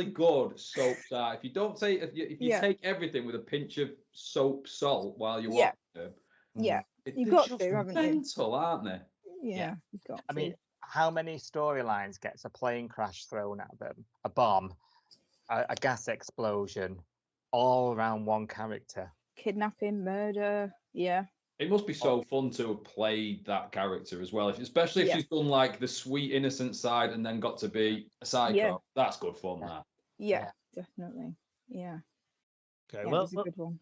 good soaps are. If you don't say, if you take everything with a pinch of soap salt while you watch them, you've got to, haven't you? Mental, aren't they? Yeah, you've got to. I mean, how many storylines gets a plane crash thrown at them, a bomb, a gas explosion, all around one character? Kidnapping, murder, yeah. It must be so fun to have played that character as well, especially if she's done like the sweet innocent side and then got to be a psycho. That's good fun. That. Yeah. definitely. Yeah. Okay, Yeah, it well, was a good one.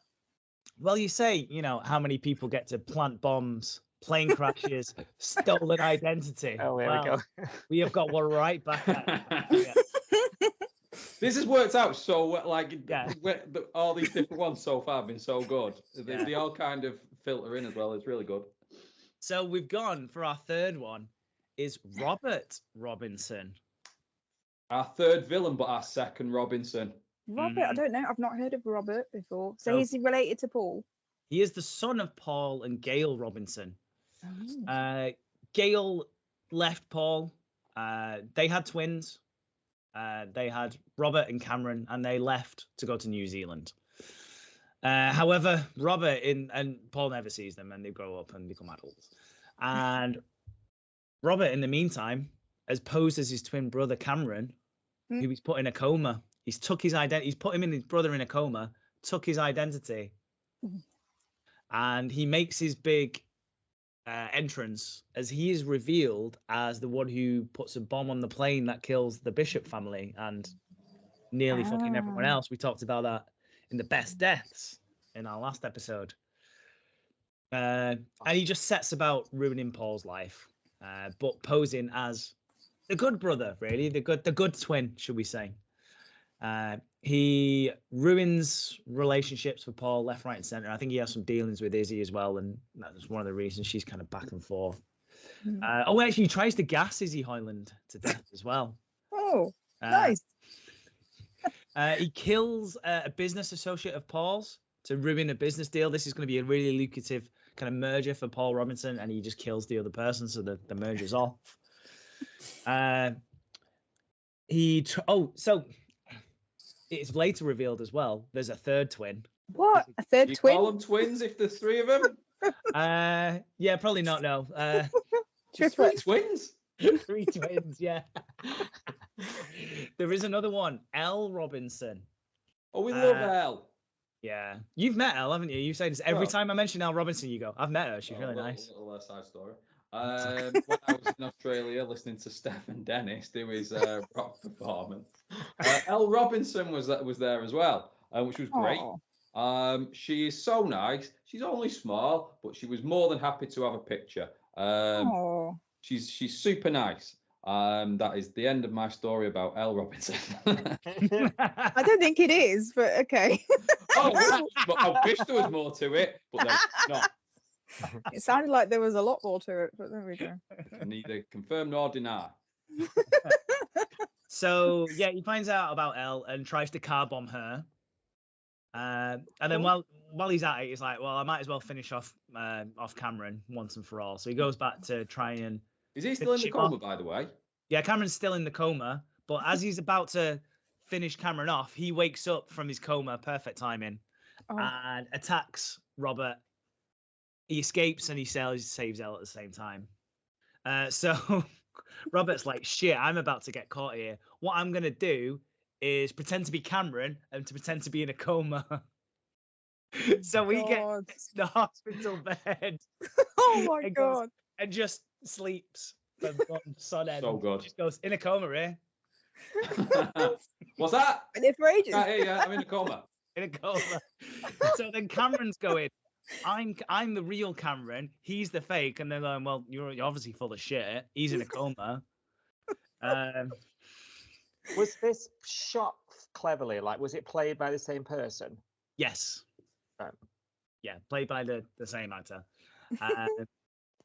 well, you say, how many people get to plant bombs, plane crashes, stolen identity. Oh, there we go. We have got one right back at yeah. This has worked out so well. Like, Yeah. all these different ones so far have been so good. Yeah. They all kind of filter in as well. It's really good. So we've gone for our third one is Robert Robinson. Our third villain, but our second Robinson. Robert, I don't know. I've not heard of Robert before. So So- is he related to Paul? He is the son of Paul and Gail Robinson. Oh. Gail left Paul. They had twins. They had Robert and Cameron, and they left to go to New Zealand. However, Robert and Paul never sees them, and they grow up and become adults. And Robert, in the meantime, has posed as his twin brother Cameron, who he's put in a coma. He's took his identity. He's put him and his brother in a coma. Took his identity, and he makes his big entrance as he is revealed as the one who puts a bomb on the plane that kills the Bishop family and nearly fucking everyone else. We talked about that in the best deaths in our last episode. And he just sets about ruining Paul's life, but posing as the good brother, really, the good twin, should we say. He ruins relationships with Paul left, right, and center. I think he has some dealings with Izzy as well, and that's one of the reasons she's kind of back and forth. Actually, he tries to gas Izzy Hoyland to death as well. Oh, nice. He kills a business associate of Paul's to ruin a business deal. This is going to be a really lucrative kind of merger for Paul Robinson, and he just kills the other person, so the merger's off. So it's later revealed as well. There's a third twin. What? A third You twin? call them twins if there's three of them? Yeah, probably not. No. Three twins. 3 twins. Yeah. There is another one, Elle Robinson. Oh, we love Elle. Yeah, you've met Elle, haven't you? You say this every time I mention Elle Robinson. You go, "I've met her. She's really nice." Little side story. When I was in Australia listening to Stephen Dennis do his rock performance, Elle Robinson was there as well, which was great. She is so nice. She's only small, but she was more than happy to have a picture. She's super nice. That is the end of my story about Elle Robinson. I don't think it is, but okay. I wish there was more to it, but there's not. It sounded like there was a lot more to it, but there we go. Neither confirm nor deny. So yeah, he finds out about Elle and tries to car bomb her. And then while he's at it, he's like, "Well, I might as well finish off Cameron once and for all." So he goes back to try and. Is he still in the coma, by the way? Yeah, Cameron's still in the coma, but as he's about to finish Cameron off, he wakes up from his coma, perfect timing, and attacks Robert. He escapes and he saves Elle at the same time. So Robert's like, "Shit, I'm about to get caught here. What I'm going to do is pretend to be Cameron and to pretend to be in a coma." So we get the hospital bed. Oh my God. And just sleeps from sun end. So good. Just goes in a coma here. What's that? Been here for ages. Yeah, I'm in a coma. In a coma. So then Cameron's going, I'm the real Cameron. He's the fake. And they're going, "Well, you're obviously full of shit. He's in a coma." Was this shot cleverly? Like, was it played by the same person? Yes. Right. Yeah, played by the same actor.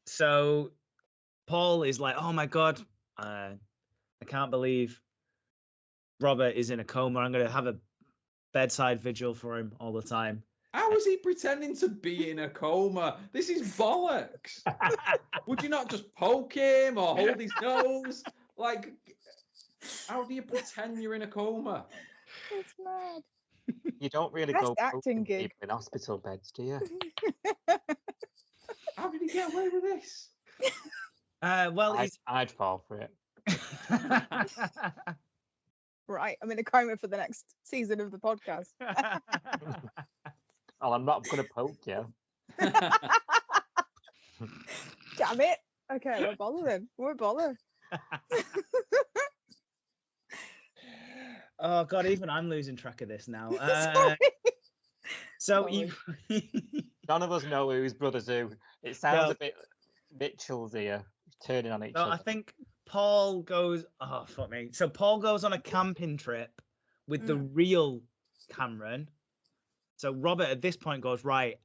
So Paul is like, "Oh my God, I can't believe Robert is in a coma. I'm going to have a bedside vigil for him all the time." How is he pretending to be in a coma? This is bollocks. Would you not just poke him or hold his nose? Like, how do you pretend you're in a coma? It's mad. You don't really Best go acting poking gig. people in hospital beds, do you? How did he get away with this? I'd fall for it. Right, I'm in a coma for the next season of the podcast. Oh, I'm not going to poke you. Damn it. Okay, we're bothered then. We're bothered. Oh God, even I'm losing track of this now. Sorry. So Sorry. None of us know who's brothers who. It sounds a bit Mitchell's here, turning on each So other. I think Paul goes. Oh fuck me. So Paul goes on a camping trip with the real Cameron. So Robert at this point goes, right,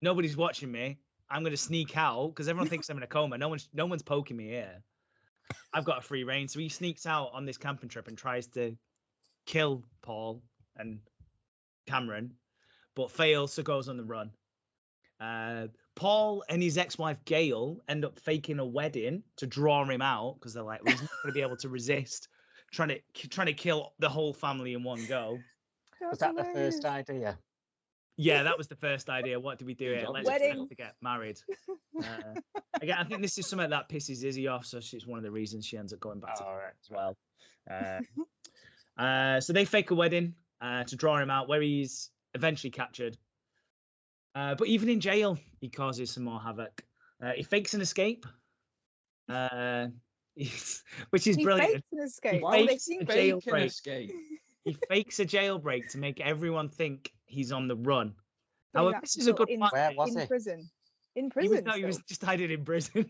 nobody's watching me. I'm gonna sneak out because everyone thinks I'm in a coma. No one's poking me here. I've got a free reign. So he sneaks out on this camping trip and tries to kill Paul and Cameron, but fails, so goes on the run. Paul and his ex-wife Gail end up faking a wedding to draw him out because they're like, well, he's not going to be able to resist trying to kill the whole family in one go. Was that the first idea? Yeah, that was the first idea. What do we do here? Let's Wedding. to get married. Again, I think this is something that pisses Izzy off, so it's one of the reasons she ends up going back to right. as well. So they fake a wedding to draw him out, where he's eventually captured. But even in jail, he causes some more havoc. He fakes an escape, which is brilliant. Fakes an escape. Why would They he seem fake an jailbreak. escape? He fakes a jailbreak to make everyone think he's on the run. So However, he's this is a good in, plan. Where was in he? prison. In He prison. was, he was still. just hiding in prison.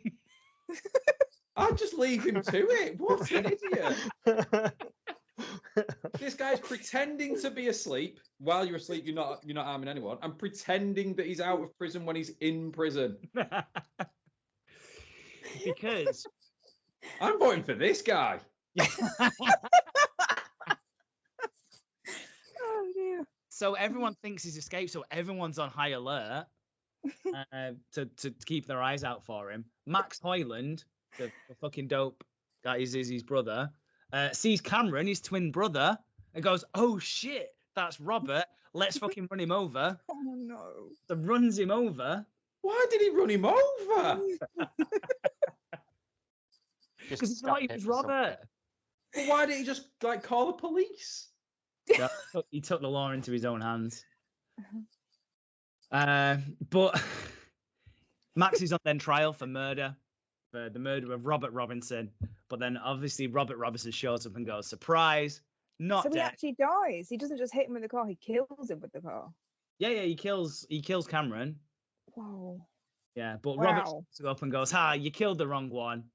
I'd just leave him to it. What an idiot! This guy's pretending to be asleep. While you're asleep, you're not harming anyone. And pretending that he's out of prison when he's in prison. Because I'm voting for this guy. Oh dear. so everyone thinks he's escaped, so everyone's on high alert to keep their eyes out for him. Max Hoyland, the fucking dope guy, is his brother, sees Cameron, his twin brother, and goes, "Oh shit, that's Robert. Let's fucking run him over." Oh no. So runs him over Why did he run him over? because he thought he was Robert. Well, why didn't he just call the police? No, he took the law into his own hands. But Max is on then trial for murder, for the murder of Robert Robinson. But then obviously Robert Robinson shows up and goes, surprise, not So he dead. actually dies. He doesn't just hit him with the car, he kills him with the car. Yeah, he kills Cameron. Whoa. Yeah, but Wow. Robert shows up and goes, you killed the wrong one.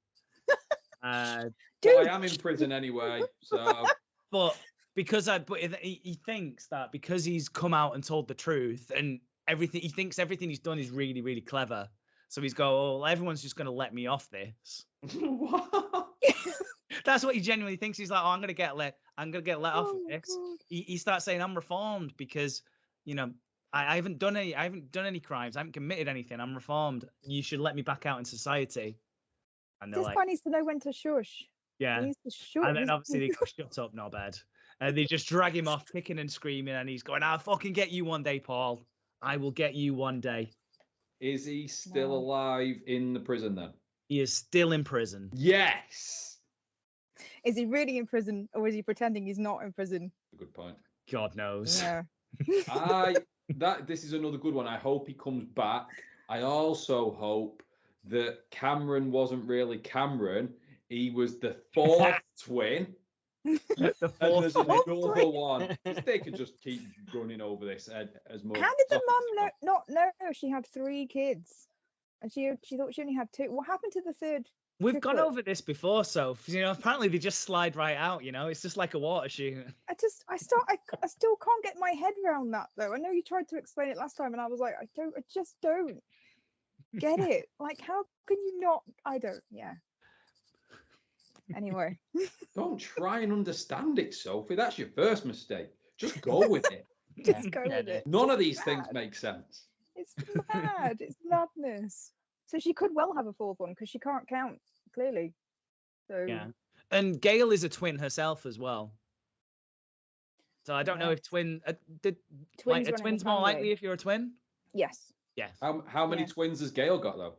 Dude. Well, I am in prison anyway, so But he thinks that because he's come out and told the truth and everything, he thinks everything he's done is really, really clever. So he's go, everyone's just going to let me off this. what? That's what he genuinely thinks. He's like, I'm going to get let off of this. God. He starts saying, I'm reformed because, I haven't done any crimes. I haven't committed anything. I'm reformed. You should let me back out in society. And they're This like, guy needs to know when to shush. yeah. He needs to shush. And then obviously they go, shut up, knobhead. And they just drag him off, kicking and screaming. And he's going, I'll fucking get you one day, Paul. I will get you one day. Is he still No. alive in the prison then? He is still in prison. Yes. Is he really in prison or is he pretending he's not in prison? Good point. God knows. Yeah. This is another good one. I hope he comes back. I also hope that Cameron wasn't really Cameron. He was the fourth twin. The And fourth there's one. another one. They could just keep running over this as much. How did the mum not know she had 3 kids? And she thought she only had 2. What happened to the third? We've gone triplet? over this before, so apparently they just slide right out. It's just like a water shoot. I still can't get my head around that though. I know you tried to explain it last time, and I was like, I just don't get it. Like, how can you not? I don't. Yeah. Anyway. Don't try and understand it, Sophie. That's your first mistake. Just go with it. Just go with it. None of these It's things mad. make sense. It's mad. It's madness. So she could well have a 4th one because she can't count clearly. So Yeah. And Gail is a twin herself as well. So I don't know if Twins a running a twin's more family. likely if you're a twin. Yes. Yeah. How many Yeah. twins has Gail got though?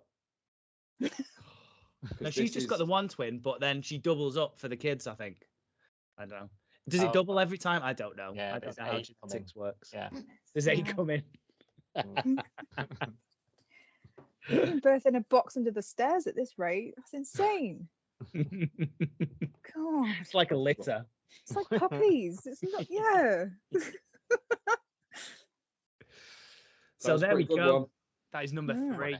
No, she's just got the one twin, but then she doubles up for the kids, I think. I don't know. Does it Oh. double every time? I don't know. Yeah, I there's don't know how 8 genetics works. Yeah. There's 8 Yeah. coming. Giving birth in a box under the stairs at this rate. That's insane. God. It's like a litter. It's like puppies. It's not. Yeah. So there we good go. one. That is number Yeah. 3.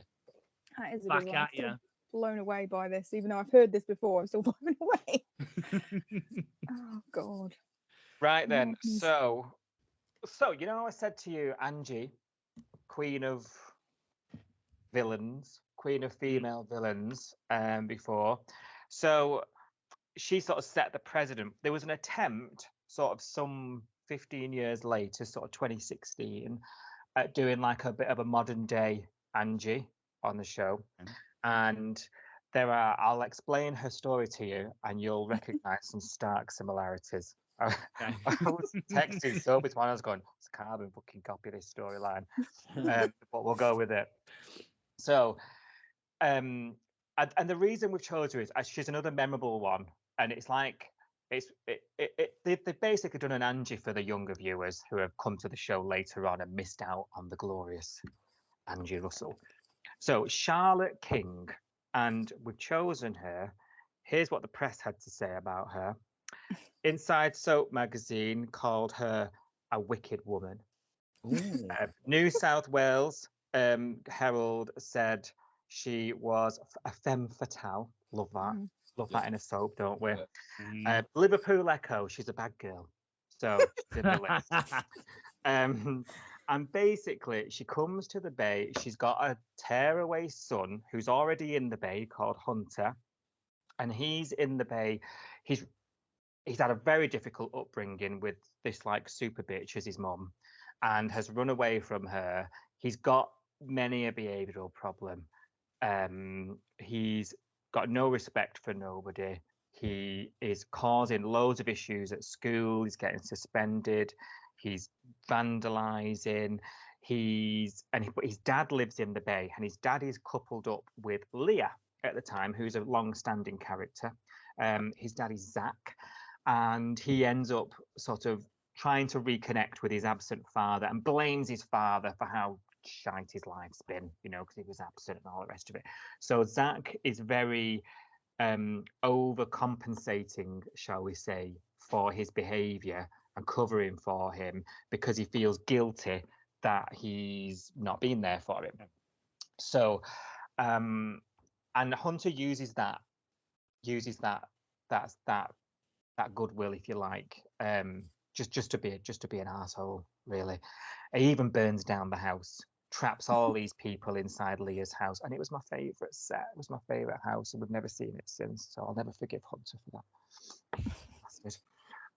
That is a Back good one. I'm at still ya. blown away by this, even though I've heard this before. I'm still blown away. Oh God. Right then. Madness. So you know, I said to you, Angie, queen of villains, queen of female villains, before. So she sort of set the precedent. There was an attempt, sort of some 15 years later, sort of 2016, at doing like a bit of a modern day Angie on the show. And I'll explain her story to you and you'll recognize some stark similarities. I was texting Soap this morning, I was going, it's a carbon fucking copy of this storyline. But we'll go with it. So, and the reason we've chosen her is she's another memorable one. And it's like, they've basically done an Angie for the younger viewers who have come to the show later on and missed out on the glorious Angie Russell. So Charlotte King, and we've chosen her. Here's what the press had to say about her. Inside Soap magazine called her a wicked woman. New South Wales Herald said she was a femme fatale. Love that. Love that in a soap, don't we? Liverpool Echo, she's a bad girl. So she's in the list. And basically, she comes to the Bay. She's got a tearaway son who's already in the Bay called Hunter. And he's in the Bay. He's had a very difficult upbringing with this like super bitch as his mum and has run away from her. He's got many a behavioural problem. He's got no respect for nobody. He is causing loads of issues at school. He's getting suspended. He's vandalising. But his dad lives in the Bay, and his dad is coupled up with Leah at the time, who's a long-standing character. His dad is Zach, and he ends up sort of trying to reconnect with his absent father and blames his father for how shite his life's been, you know, because he was absent and all the rest of it. So Zach is very overcompensating, shall we say, for his behaviour and covering for him because he feels guilty that he's not been there for him. So, and Hunter uses that goodwill, if you like, just to be an asshole, really. He even burns down the house, traps all these people inside Leah's house, and it was my favourite set. It was my favourite house, and we've never seen it since. So I'll never forgive Hunter for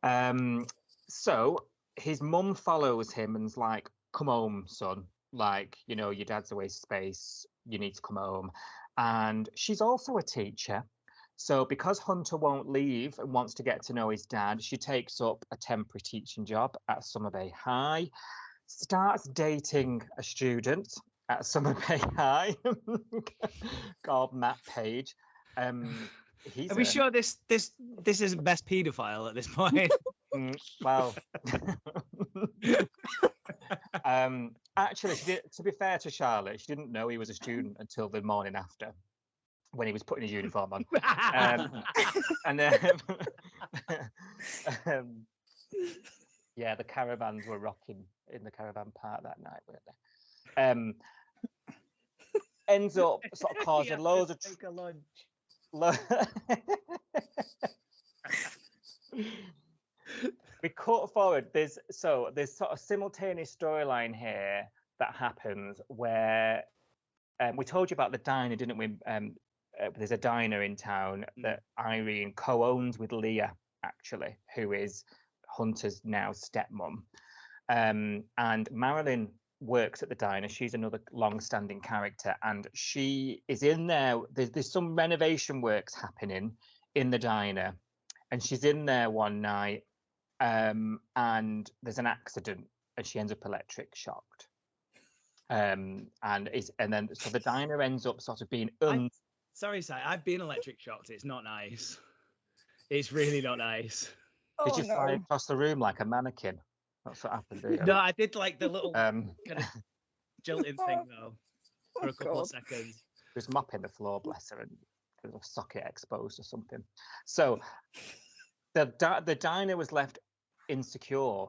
that. So his mum follows him and's like, "Come home, son. Like, you know, your dad's a waste of space. You need to come home." And she's also a teacher. So because Hunter won't leave and wants to get to know his dad, she takes up a temporary teaching job at Summer Bay High, starts dating a student at Summer Bay High called Matt Page. Are we sure this isn't best paedophile at this point? Well, actually, to be fair to Charlotte, she didn't know he was a student until the morning after, when he was putting his uniform on. Yeah, the caravans were rocking in the caravan park that night, weren't they? Ends up sort of causing loads of take a lunch. We cut forward. There's sort of simultaneous storyline here that happens where we told you about the diner, didn't we? There's a diner in town that Irene co-owns with Leah, actually, who is Hunter's now stepmom. And Marilyn works at the diner. She's another long-standing character, and she is in there. There's some renovation works happening in the diner, and she's in there one night, and there's an accident, and she ends up electric shocked. And then the diner ends up sort of being Sorry, Si, I've been electric shocked. It's not nice. It's really not nice. Did you fly across the room like a mannequin? That's what happened, didn't you? No, I did like the little kind of jilting thing though for a couple of seconds. She was mopping the floor, bless her, and there was a socket exposed or something. So the diner was left insecure,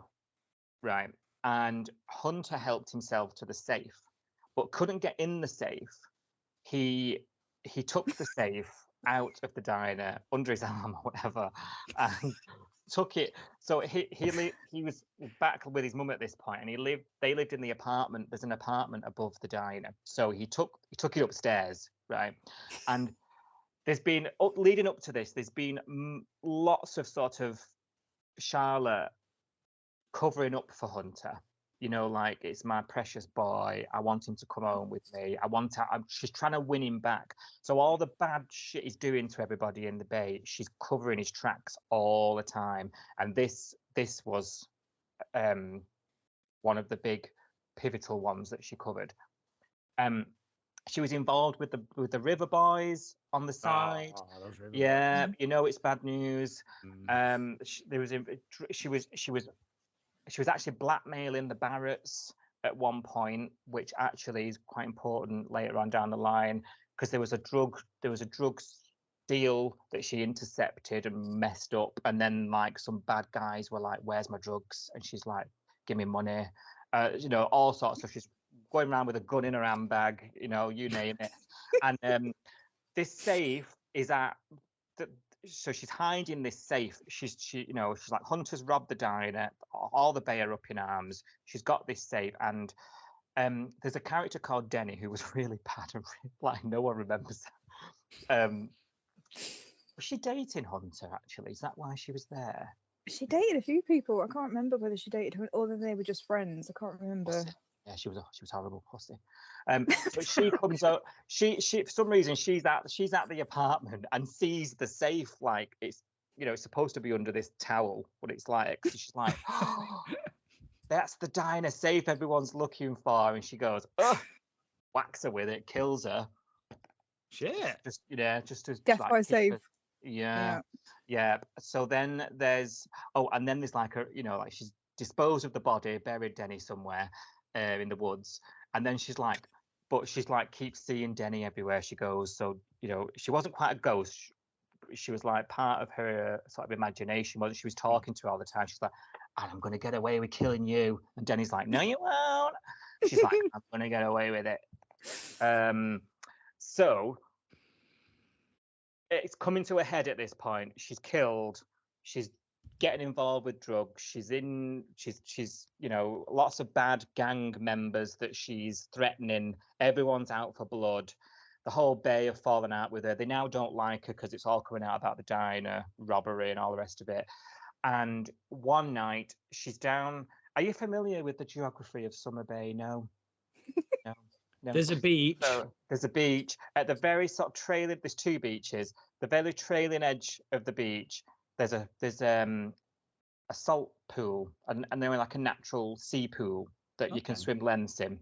right? And Hunter helped himself to the safe, but couldn't get in the safe. He took the safe out of the diner under his arm or whatever, and took it. So he was back with his mum at this point, and they lived in the apartment. There's an apartment above the diner, so he took it upstairs, right? And there's been leading up to this, there's been lots of sort of Charlotte covering up for Hunter. You know, like, it's my precious boy. I want him to come home with me. She's trying to win him back. So all the bad shit he's doing to everybody in the bay, she's covering his tracks all the time. And this was one of the big pivotal ones that she covered. She was involved with the River Boys on the side. Those River Yeah, Boys. you know, it's bad news. She was actually blackmailing the Barretts at one point, which actually is quite important later on down the line, because there was a drug deal that she intercepted and messed up, and then like some bad guys were like, "Where's my drugs?" And she's like, "Give me money," you know, all sorts of stuff. She's going around with a gun in her handbag, you know, you name it. And this safe is so she's hiding this safe. She's like, Hunter's robbed the diner. All the bay are up in arms. She's got this safe, and there's a character called Denny who was really bad, and like no one remembers that. Was she dating Hunter actually? Is that why she was there? She dated a few people. I can't remember whether she dated her or whether they were just friends. I can't remember. Yeah, she was horrible pussy. But she comes out. She for some reason she's at the apartment and sees the safe, like it's supposed to be under this towel, but it's like, she's like, oh, that's the diner safe everyone's looking for, and she goes, ugh, whacks her with it, kills her. Shit. Just to Death like, by safe. Yeah. So then there's like like she's disposed of the body, buried Denny somewhere in the woods, and then she's like keeps seeing Denny everywhere she goes. So she wasn't quite a ghost. She was like part of her sort of imagination. Wasn't she? Was talking to her all the time. She's like, I'm going to get away with killing you, and Denny's like, no, you won't. She's like, I'm going to get away with it. So it's coming to a head at this point. She's killed. She's getting involved with drugs. She's lots of bad gang members that she's threatening. Everyone's out for blood. The whole bay have fallen out with her. They now don't like her because it's all coming out about the diner robbery and all the rest of it. And one night she's down. Are you familiar with the geography of Summer Bay? No. There's a beach. So there's a beach at the very sort of trailing. There's two beaches. The very trailing edge of the beach. There's a salt pool, and they're like a natural sea pool that you can swim lengths in.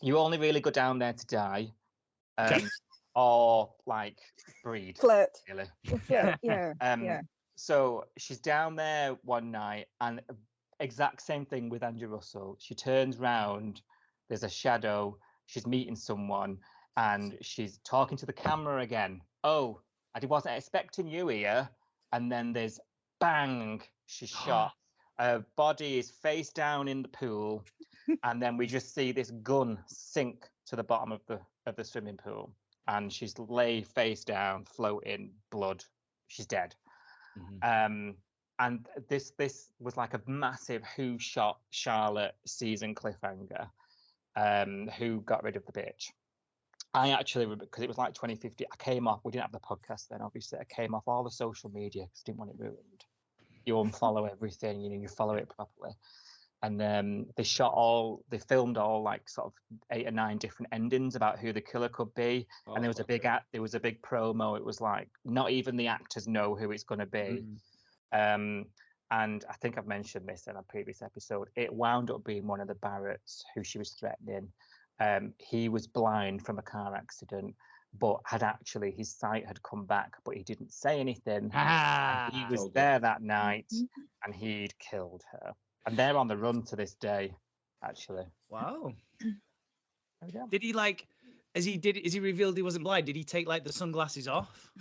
You only really go down there to die, or like breed. Flirt. Really. Flirt. Yeah. So she's down there one night, and exact same thing with Andrew Russell. She turns round. There's a shadow. She's meeting someone, and she's talking to the camera again. Oh, I wasn't expecting you here. And then there's bang, she's shot. Her body is face down in the pool, and then we just see this gun sink to the bottom of the swimming pool, and she's lay face down, floating, blood. She's dead. Mm-hmm. And this was like a massive Who Shot Charlotte season cliffhanger. Who got rid of the bitch? I actually, because it was like 2050, I came off. We didn't have the podcast then, obviously. I came off all the social media because I didn't want it ruined. You unfollow everything, you follow it properly. And they filmed all like sort of 8 or 9 different endings about who the killer could be. And there was a big promo. It was like not even the actors know who it's going to be. And I think I've mentioned this in a previous episode. It wound up being one of the Barretts who she was threatening. He was blind from a car accident, but his sight had come back, but he didn't say anything. He was there that night, and he'd killed her. And they're on the run to this day, actually. Wow. Did he as he revealed he wasn't blind, did he take like the sunglasses off?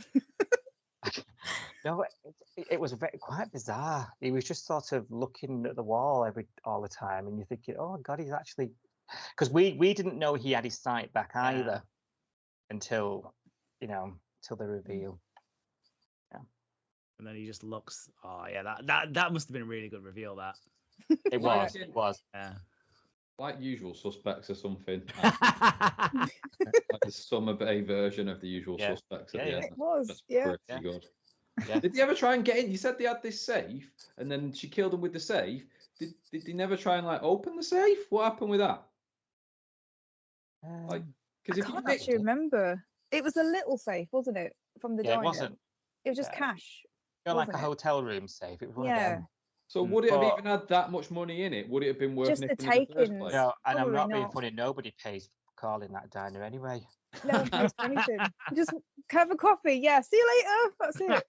No, it was quite bizarre. He was just sort of looking at the wall all the time, and you're thinking, "Oh God, he's actually," because we didn't know he had his sight back either until till the reveal. Yeah, and then he just looks. Oh yeah, that must have been a really good reveal. That it was. It was. yeah. Like Usual Suspects or something. Like the Summer Bay version of the Usual Suspects at the end. It was. That's pretty good. Yeah. Did they ever try and get in? You said they had this safe, and then she killed him with the safe. Did they never try and like open the safe? What happened with that? Like, because I can't actually remember. It was a little safe, wasn't it? From the diner. It wasn't. It was just cash. Like a hotel room safe. It was one of them. So would it have even had that much money in it? Would it have been worth just nipping the in the first takings? place? No, and I'm not being not. funny. Nobody pays for calling that diner anyway. No one pays for anything. Just have a coffee. Yeah. See you later. That's it.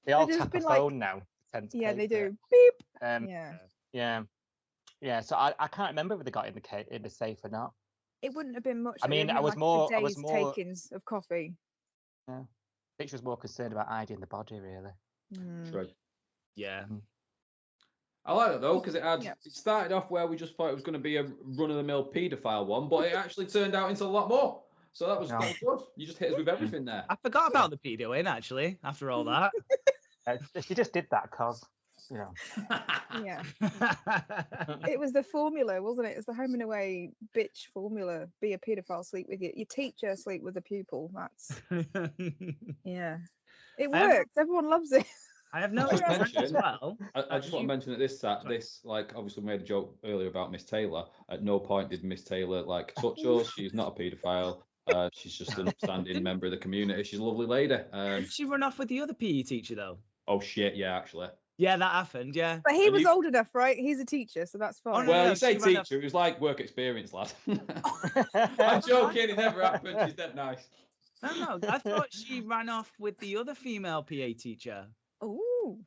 They all just tap a been phone now. Yeah, they do. It. Beep. Yeah. So I can't remember if they got in the safe or not. It wouldn't have been much. I mean, I was more takings of coffee. Yeah. I think she was more concerned about hiding the body, really. True. Yeah. I like it though, because it started off where we just thought it was going to be a run-of-the-mill paedophile one, but it actually turned out into a lot more. So that was good. You just hit us with everything there. I forgot about the pedo actually, after all that. She just did that because, Yeah. It was the formula, wasn't it? It was the home and away bitch formula. Be a paedophile, sleep with your teacher, sleep with a pupil. That's yeah. It works. Everyone loves it. I have noticed as well. I just want to mention that this like obviously made a joke earlier about Miss Taylor. At no point did Miss Taylor like touch us. She's not a paedophile. She's just an upstanding member of the community. She's a lovely lady. Did she run off with the other PE teacher though? Oh shit, yeah, actually. Yeah, that happened, yeah. But he was old enough, right? He's a teacher, so that's fine. Well, you say teacher, it was like work experience, lad. I'm joking, it never happened. She's dead nice. No, I thought she ran off with the other female PA teacher. Ooh.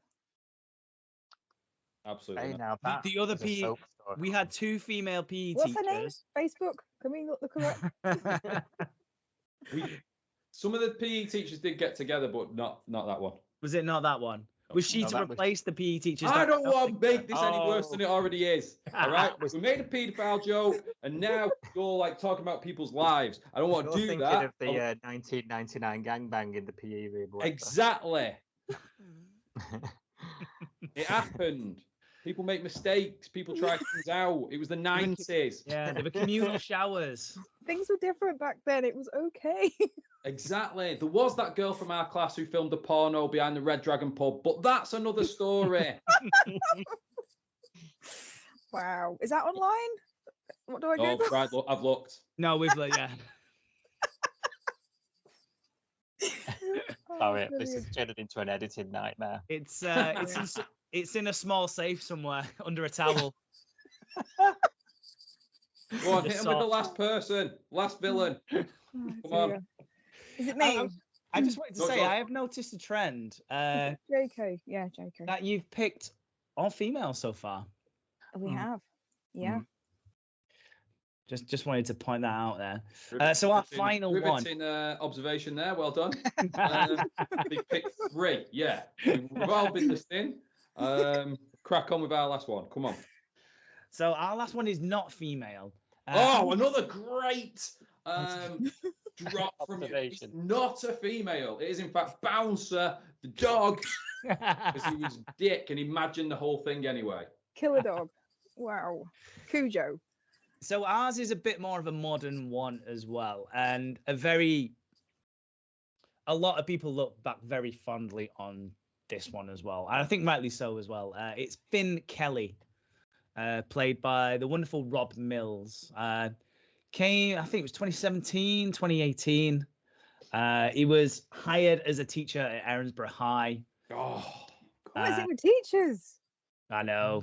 Absolutely. Hey, now the other PE, we had two female PE What's teachers. her name? Facebook? Can we look her up? Some of the PE teachers did get together, but not that one. Was it not that one? Was she to replace the PE teachers? I don't want to make this any worse than it already is. All right, we made a paedophile joke, and now you're like talking about people's lives. I don't want to do that. Of the 1999 gangbang in the PE room. Exactly. It happened. People make mistakes. People try things out. It was the 90s. Yeah, there were communal showers. Things were different back then. It was okay. Exactly. There was that girl from our class who filmed a porno behind the Red Dragon pub, but that's another story. Wow. Is that online? What do I do? Oh, right, look, I've looked. No, we've yeah. Sorry, this is turned into an editing nightmare. It's in a small safe somewhere under a towel. Go on, hit him with the last person, last villain. Come on. Is it me? I just wanted to say, I have noticed a trend. JK. Yeah, JK. That you've picked all females so far. We have. Yeah. Just wanted to point that out there. So our final one. Observation there. Well done. They picked 3. Yeah. We've all been listening. Crack on with our last one. Come on. So our last one is not female. Another great drop from you. It's not a female. It is in fact Bouncer, the dog, because he was dick and imagined the whole thing anyway. Killer dog. Wow. Cujo. So ours is a bit more of a modern one as well, and a lot of people look back very fondly on this one as well, and I think rightly so as well. It's Finn Kelly, played by the wonderful Rob Mills. Came, I think it was 2017, 2018. He was hired as a teacher at Erinsborough High. What is it with teachers? I know.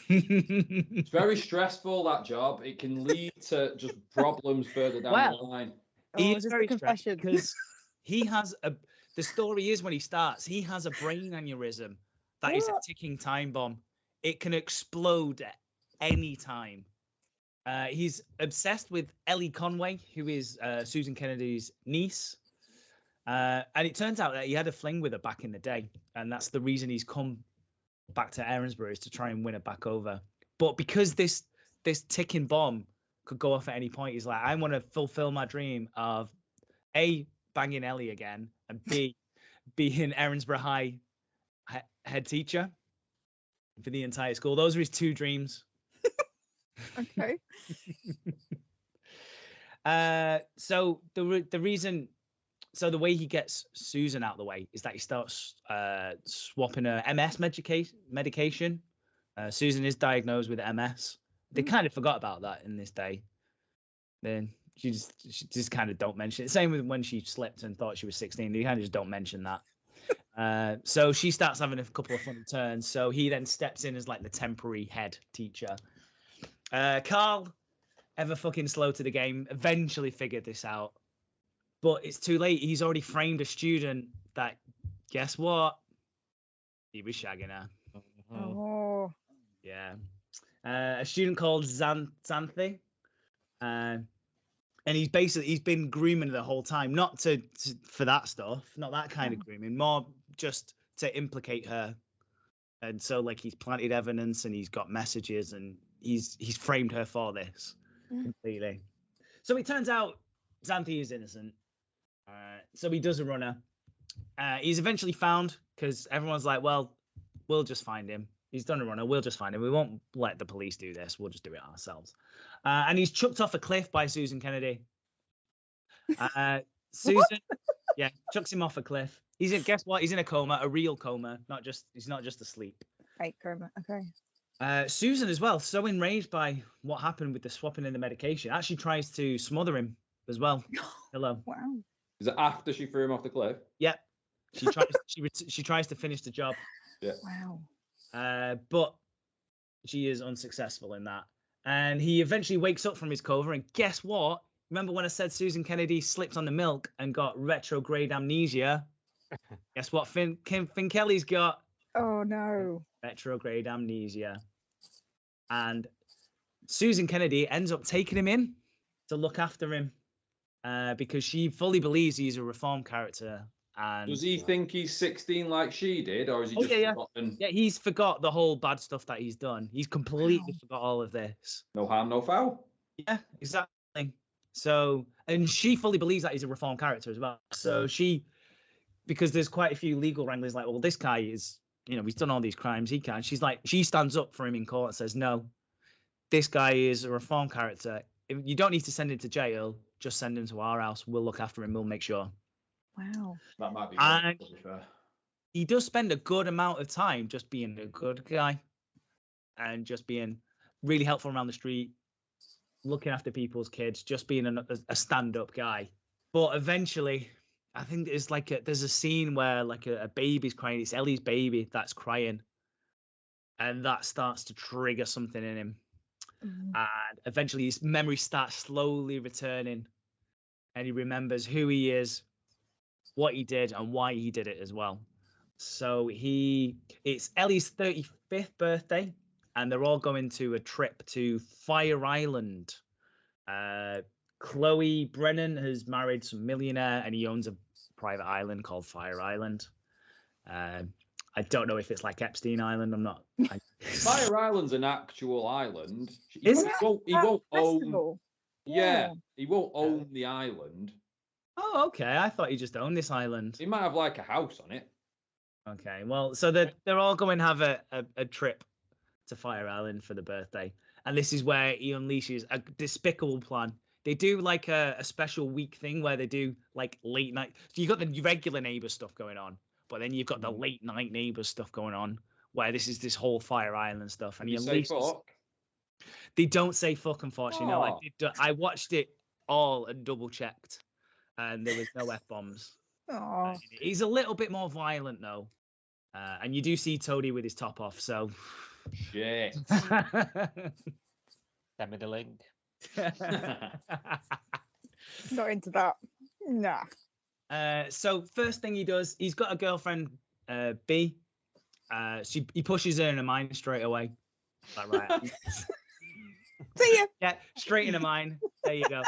It's very stressful, that job. It can lead to just problems further down the line. He is very stressed because he has the story is when he starts, he has a brain aneurysm that is a ticking time bomb. It can explode at any time. He's obsessed with Ellie Conway, who is Susan Kennedy's niece. And it turns out that he had a fling with her back in the day, and that's the reason he's come back to Erinsborough, is to try and win her back over. But because this ticking bomb could go off at any point, he's like, I want to fulfill my dream of A, banging Ellie again, and B, being Erinsborough High head teacher for the entire school. Those are his two dreams. Okay. So the reason, so the way he gets Susan out of the way is that he starts swapping her MS medication. Susan is diagnosed with MS. They kind of forgot about that in this day. Then she just kind of don't mention it. Same with when she slipped and thought she was 16. They kind of just don't mention that. So she starts having a couple of funny turns. So he then steps in as like the temporary head teacher. Carl, ever fucking slow to the game, eventually figured this out. But it's too late. He's already framed a student that, guess what? He was shagging her. Oh. Yeah. A student called Xanthi. And he's been grooming her the whole time, not for that stuff, not that kind of grooming, more just to implicate her. And so like he's planted evidence and he's got messages and he's framed her for this completely. So it turns out Xanthi is innocent. So he does a runner. He's eventually found because everyone's like, well, we'll just find him. He's done a runner. We'll just find him. We won't let the police do this. We'll just do it ourselves. And he's chucked off a cliff by Susan Kennedy. Susan, yeah, chucks him off a cliff. Guess what? He's in a coma, a real coma. He's not just asleep. Fake coma. Okay. Susan as well, so enraged by what happened with the swapping in the medication, actually tries to smother him as well. Hello. Wow. Is it after she threw him off the cliff? Yep. She tries to finish the job. Yeah. Wow. But she is unsuccessful in that. And he eventually wakes up from his coma, and guess what? Remember when I said Susan Kennedy slipped on the milk and got retrograde amnesia? Guess what Finn Kelly's got? Oh no. Retrograde amnesia. And Susan Kennedy ends up taking him in to look after him because she fully believes he's a reformed character. And does he think he's 16 like she did, or is he just forgotten? Yeah, he's forgot the whole bad stuff that he's done. He's completely forgot all of this. No harm, no foul. Yeah, exactly. So, and she fully believes that he's a reformed character as well. So because there's quite a few legal wranglers like, well, this guy is, he's done all these crimes, he can. She stands up for him in court and says, no, this guy is a reformed character. You don't need to send him to jail. Just send him to our house. We'll look after him. We'll make sure. Wow. That might be and good, to be fair. He does spend a good amount of time just being a good guy and just being really helpful around the street, looking after people's kids, just being a stand-up guy. But eventually, I think there's a scene where like a baby's crying. It's Ellie's baby that's crying, and that starts to trigger something in him. And eventually, his memory starts slowly returning, and he remembers who he is, what he did, and why he did it as well. So it's Ellie's 35th birthday, and they're all going to a trip to Fire Island. Chloe Brennan has married some millionaire, and he owns a private island called Fire Island. I don't know if it's like Epstein Island. I'm not. Fire Island's an actual island. He won't own. own. Yeah, he won't own the island. Oh, okay. I thought he just owned this island. He might have like a house on it. Okay, well, so they're all going to have a trip to Fire Island for the birthday, and this is where he unleashes a despicable plan. They do like a special week thing where they do like late night. So you've got the regular Neighbours stuff going on, but then you've got the late night Neighbours stuff going on, where this whole Fire Island stuff. And he unleashes. Fuck? They don't say fuck, unfortunately. Oh. No, I watched it all and double checked, and there was no F-bombs. Oh. He's a little bit more violent though, and you do see Toadie with his top off. So shit. Send me the link. Not into that. Nah. So first thing he does, he's got a girlfriend, B. He pushes her in a mine straight away. Like, right. See ya. Yeah, straight in a mine. There you go.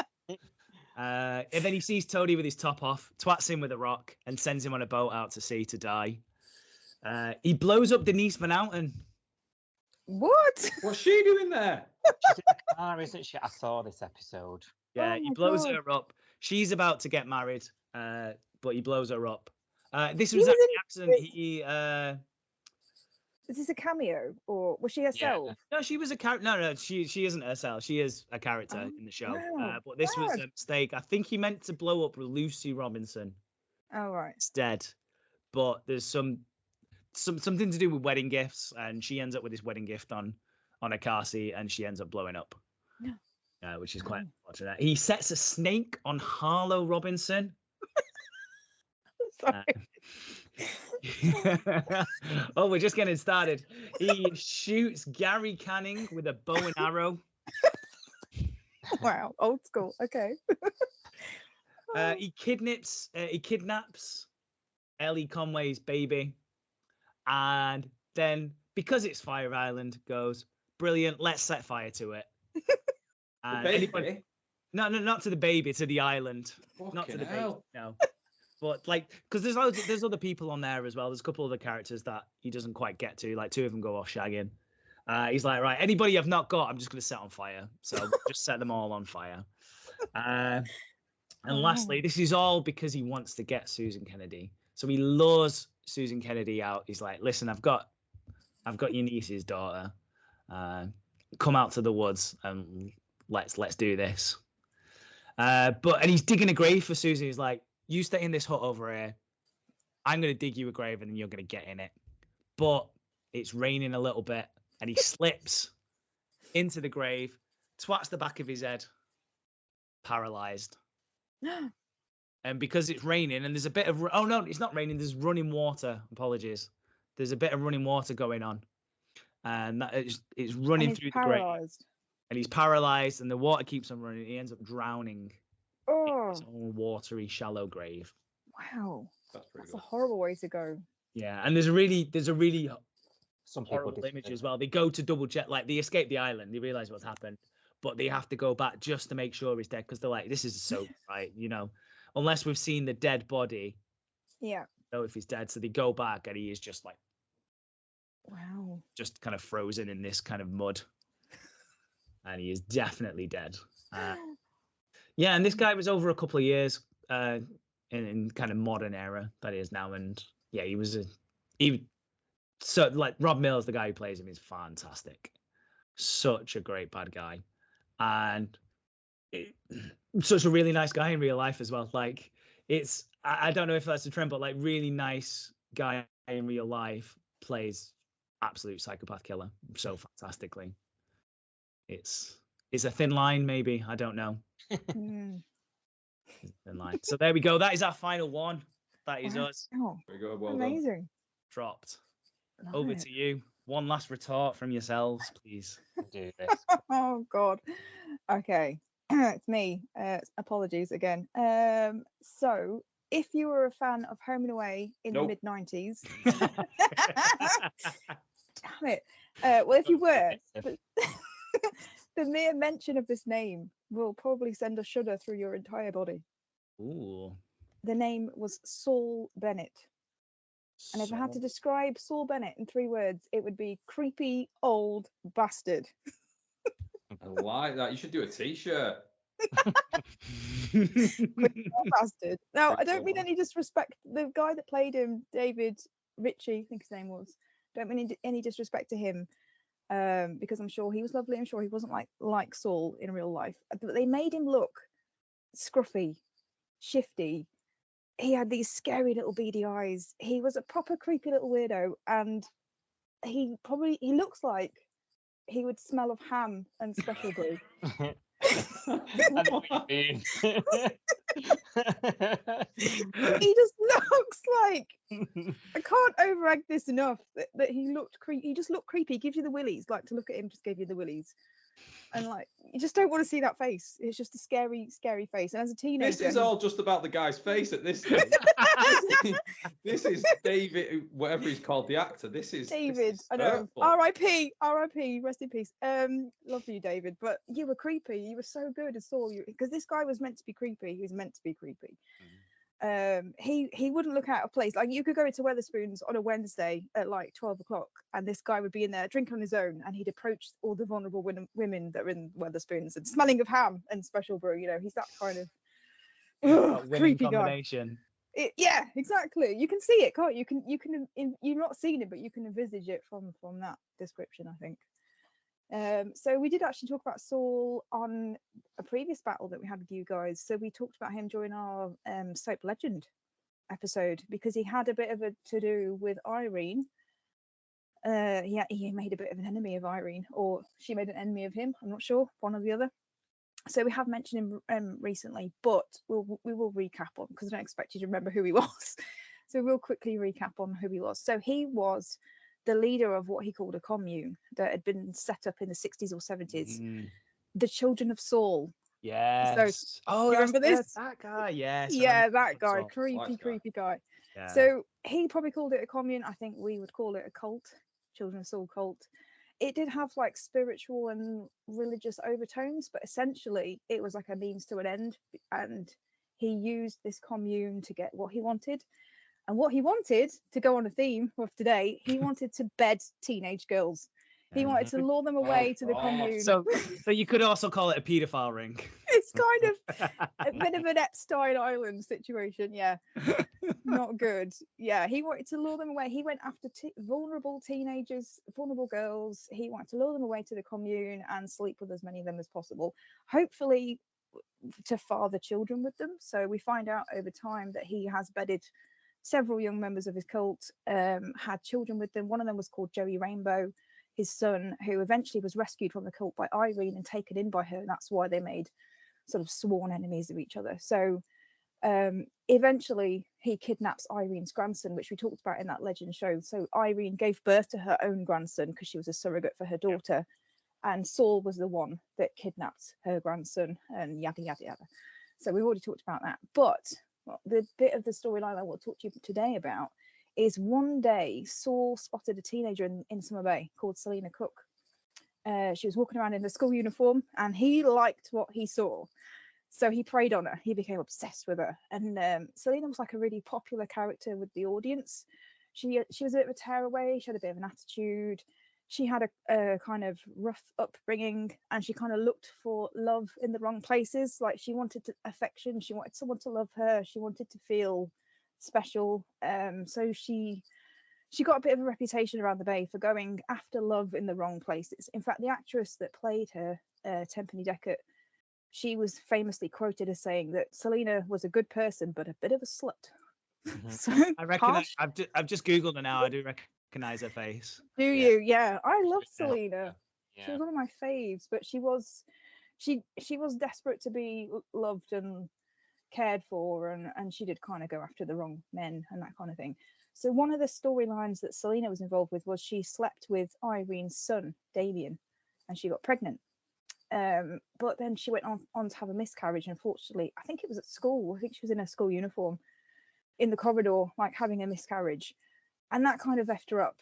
And then he sees Tony with his top off, twats him with a rock, and sends him on a boat out to sea to die. He blows up Denise Van Outen. What? What's she doing there? She's in the car, isn't she? I saw this episode. Yeah, Oh he my blows God. her up. She's about to get married, but he blows her up. This He was was actually in an accident. this- Is this a cameo or was she herself? No, she was a character. No, she isn't herself. She is a character Oh, in the show. wow. But this was Wow. a mistake. I think he meant to blow up Lucy Robinson Oh, right. instead. But there's something to do with wedding gifts, and she ends up with this wedding gift on a car seat, and she ends up blowing up. Which is quite unfortunate. He sets a snake on Harlow Robinson. Sorry. Oh, we're just getting started. He shoots Gary Canning with a bow and arrow. Wow. Old school. Okay. He kidnaps Ellie Conway's baby, and then because it's Fire Island, goes brilliant. Let's set fire to it. And Baby? no, not to the baby, to the island. Not to Fucking the baby. hell. No. But because there's other people on there as well. There's a couple other characters that he doesn't quite get to. Like 2 of them go off shagging. He's like, right, anybody I've not got, I'm just going to set on fire. So just set them all on fire. And lastly, this is all because he wants to get Susan Kennedy. So he lures Susan Kennedy out. He's like, listen, I've got your niece's daughter. Come out to the woods and let's do this. And he's digging a grave for Susan. He's like, you stay in this hut over here. I'm going to dig you a grave and then you're going to get in it. But it's raining a little bit and he slips into the grave, twats the back of his head, paralyzed. And because it's raining and there's a bit of... Oh, no, it's not raining. There's running water. Apologies. There's a bit of running water going on. And that it's running through the grave. And he's paralyzed and the water keeps on running. He ends up drowning. Oh, It's all watery, shallow grave. wow. That's pretty That's good. a horrible way to go. Yeah, and there's a really Some people horrible image disagree. as well. They go to double check, like they escape the island, they realize what's happened, but they have to go back just to make sure he's dead because they're like, this is so right, unless we've seen the dead body, Yeah. know if he's dead. So they go back and he is just like Wow. just kind of frozen in this kind of mud, and he is definitely dead. Yeah, and this guy was over a couple of years in kind of modern era that he is now, and yeah, so like Rob Mills, the guy who plays him, is fantastic. Such a great bad guy, and such a really nice guy in real life as well. Like I don't know if that's a trend, but like really nice guy in real life plays absolute psychopath killer so fantastically. It's a thin line, maybe, I don't know. Mm. Thin line. So there we go. That is our final one. That is us Oh, Very good. Well done. amazing. dropped. Love Over it. to you. One last retort from yourselves, please. Do this. Oh God. Okay. It's me. Apologies again. So if you were a fan of Home and Away in Nope. the mid-90s, damn it. Well, if you were, the mere mention of this name will probably send a shudder through your entire body. Ooh. The name was Saul Bennett. And if I had to describe Saul Bennett in 3 words, it would be creepy old bastard. I like that. You should do a t-shirt. Old bastard. Now, I don't Creepy mean old any disrespect. The guy that played him, David Ritchie, I think his name was. Don't mean any disrespect to him, because I'm sure he was lovely. I'm sure he wasn't like Saul in real life. But they made him look scruffy, shifty. He had these scary little beady eyes. He was a proper creepy little weirdo, and he looks like he would smell of ham and special brew. I know what you mean. He just looks like, I can't overegg this enough, that he looked creepy. He just looked creepy. He gives you the willies. Like, to look at him just gave you the willies. And like, you just don't want to see that face. It's just a scary, scary face. And as a teenager, This is all just about the guy's face at this stage. This is David, whatever he's called, the actor. This is David. I know. hurtful. R.I.P. R.I.P. Rest in peace. Love you, David. But you were creepy. You were so good as Saul. Because this guy was meant to be creepy. He was meant to be creepy. He wouldn't look out of place. Like, you could go into Weatherspoons on a Wednesday at like 12 o'clock, and this guy would be in there drinking on his own, and he'd approach all the vulnerable women that are in Weatherspoons and smelling of ham and special brew. You know, he's that kind of creepy combination. guy. Yeah, exactly. You can see it, can't you? You've not seen it, but you can envisage it from that description, I think. So we did actually talk about Saul on a previous battle that we had with you guys. So we talked about him during our Soap Legend episode, because he had a bit of a to-do with Irene. He made a bit of an enemy of Irene, or she made an enemy of him. I'm not sure, one or the other. So we have mentioned him recently, but we will recap on, because I don't expect you to remember who he was. So we'll quickly recap on who he was. So he was the leader of what he called a commune that had been set up in the 60s or 70s. The Children of Saul. Yes. So, you remember this? That guy, yes. Yeah, that guy. Saul. Creepy guy. Yeah. So he probably called it a commune. I think we would call it a cult, Children of Saul cult. It did have like spiritual and religious overtones, but essentially it was like a means to an end. And he used this commune to get what he wanted. And what he wanted, to go on a theme of today, he wanted to bed teenage girls. He wanted to lure them away to the commune. So you could also call it a paedophile ring. It's kind of a bit of an Epstein Island situation, yeah. Not good. Yeah, he wanted to lure them away. He went after vulnerable teenagers, vulnerable girls. He wanted to lure them away to the commune and sleep with as many of them as possible. Hopefully to father children with them. So we find out over time that he has bedded several young members of his cult, had children with them. One of them was called Joey Rainbow, his son, who eventually was rescued from the cult by Irene and taken in by her. And that's why they made sort of sworn enemies of each other. So eventually he kidnaps Irene's grandson, which we talked about in that legend show. So Irene gave birth to her own grandson because she was a surrogate for her daughter. And Saul was the one that kidnapped her grandson, and yada, yada, yada. So we've already talked about that. But the bit of the storyline I want to talk to you today about is one day Saul spotted a teenager in Summer Bay called Selena Cook. She was walking around in a school uniform, and he liked what he saw. So he preyed on her. He became obsessed with her. And Selena was like a really popular character with the audience. She was a bit of a tearaway. She had a bit of an attitude. She had a kind of rough upbringing, and she kind of looked for love in the wrong places. Like, she wanted affection. She wanted someone to love her. She wanted to feel special. So she got a bit of a reputation around the Bay for going after love in the wrong places. In fact, the actress that played her, Timpani Deckert, she was famously quoted as saying that Selena was a good person, but a bit of a slut. Mm-hmm. So I recognize. I've just googled her now. I do recognize her face. Do you? Yeah, I love Selena. Yeah. She was one of my faves, but she was desperate to be loved and cared for, and she did kind of go after the wrong men and that kind of thing. So one of the storylines that Selena was involved with was she slept with Irene's son, Damien, and she got pregnant. But then she went on to have a miscarriage. Unfortunately, I think it was at school. I think she was in her school uniform in the corridor, like having a miscarriage, and that kind of effed her up.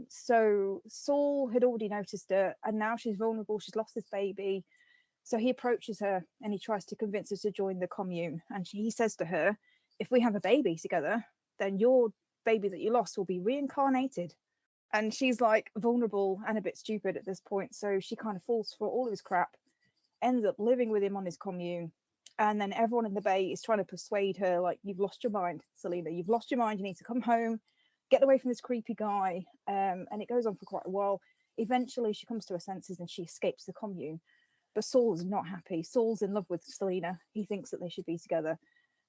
So Saul had already noticed her, and now she's vulnerable. She's lost this baby. So he approaches her and he tries to convince her to join the commune. And he says to her, if we have a baby together, then your baby that you lost will be reincarnated. And she's like vulnerable and a bit stupid at this point. So she kind of falls for all of his crap, ends up living with him on his commune. And then everyone in the Bay is trying to persuade her, like, you've lost your mind, Selena. You've lost your mind. You need to come home, get away from this creepy guy. And it goes on for quite a while. Eventually, she comes to her senses and she escapes the commune. But Saul's not happy. Saul's in love with Selena. He thinks that they should be together.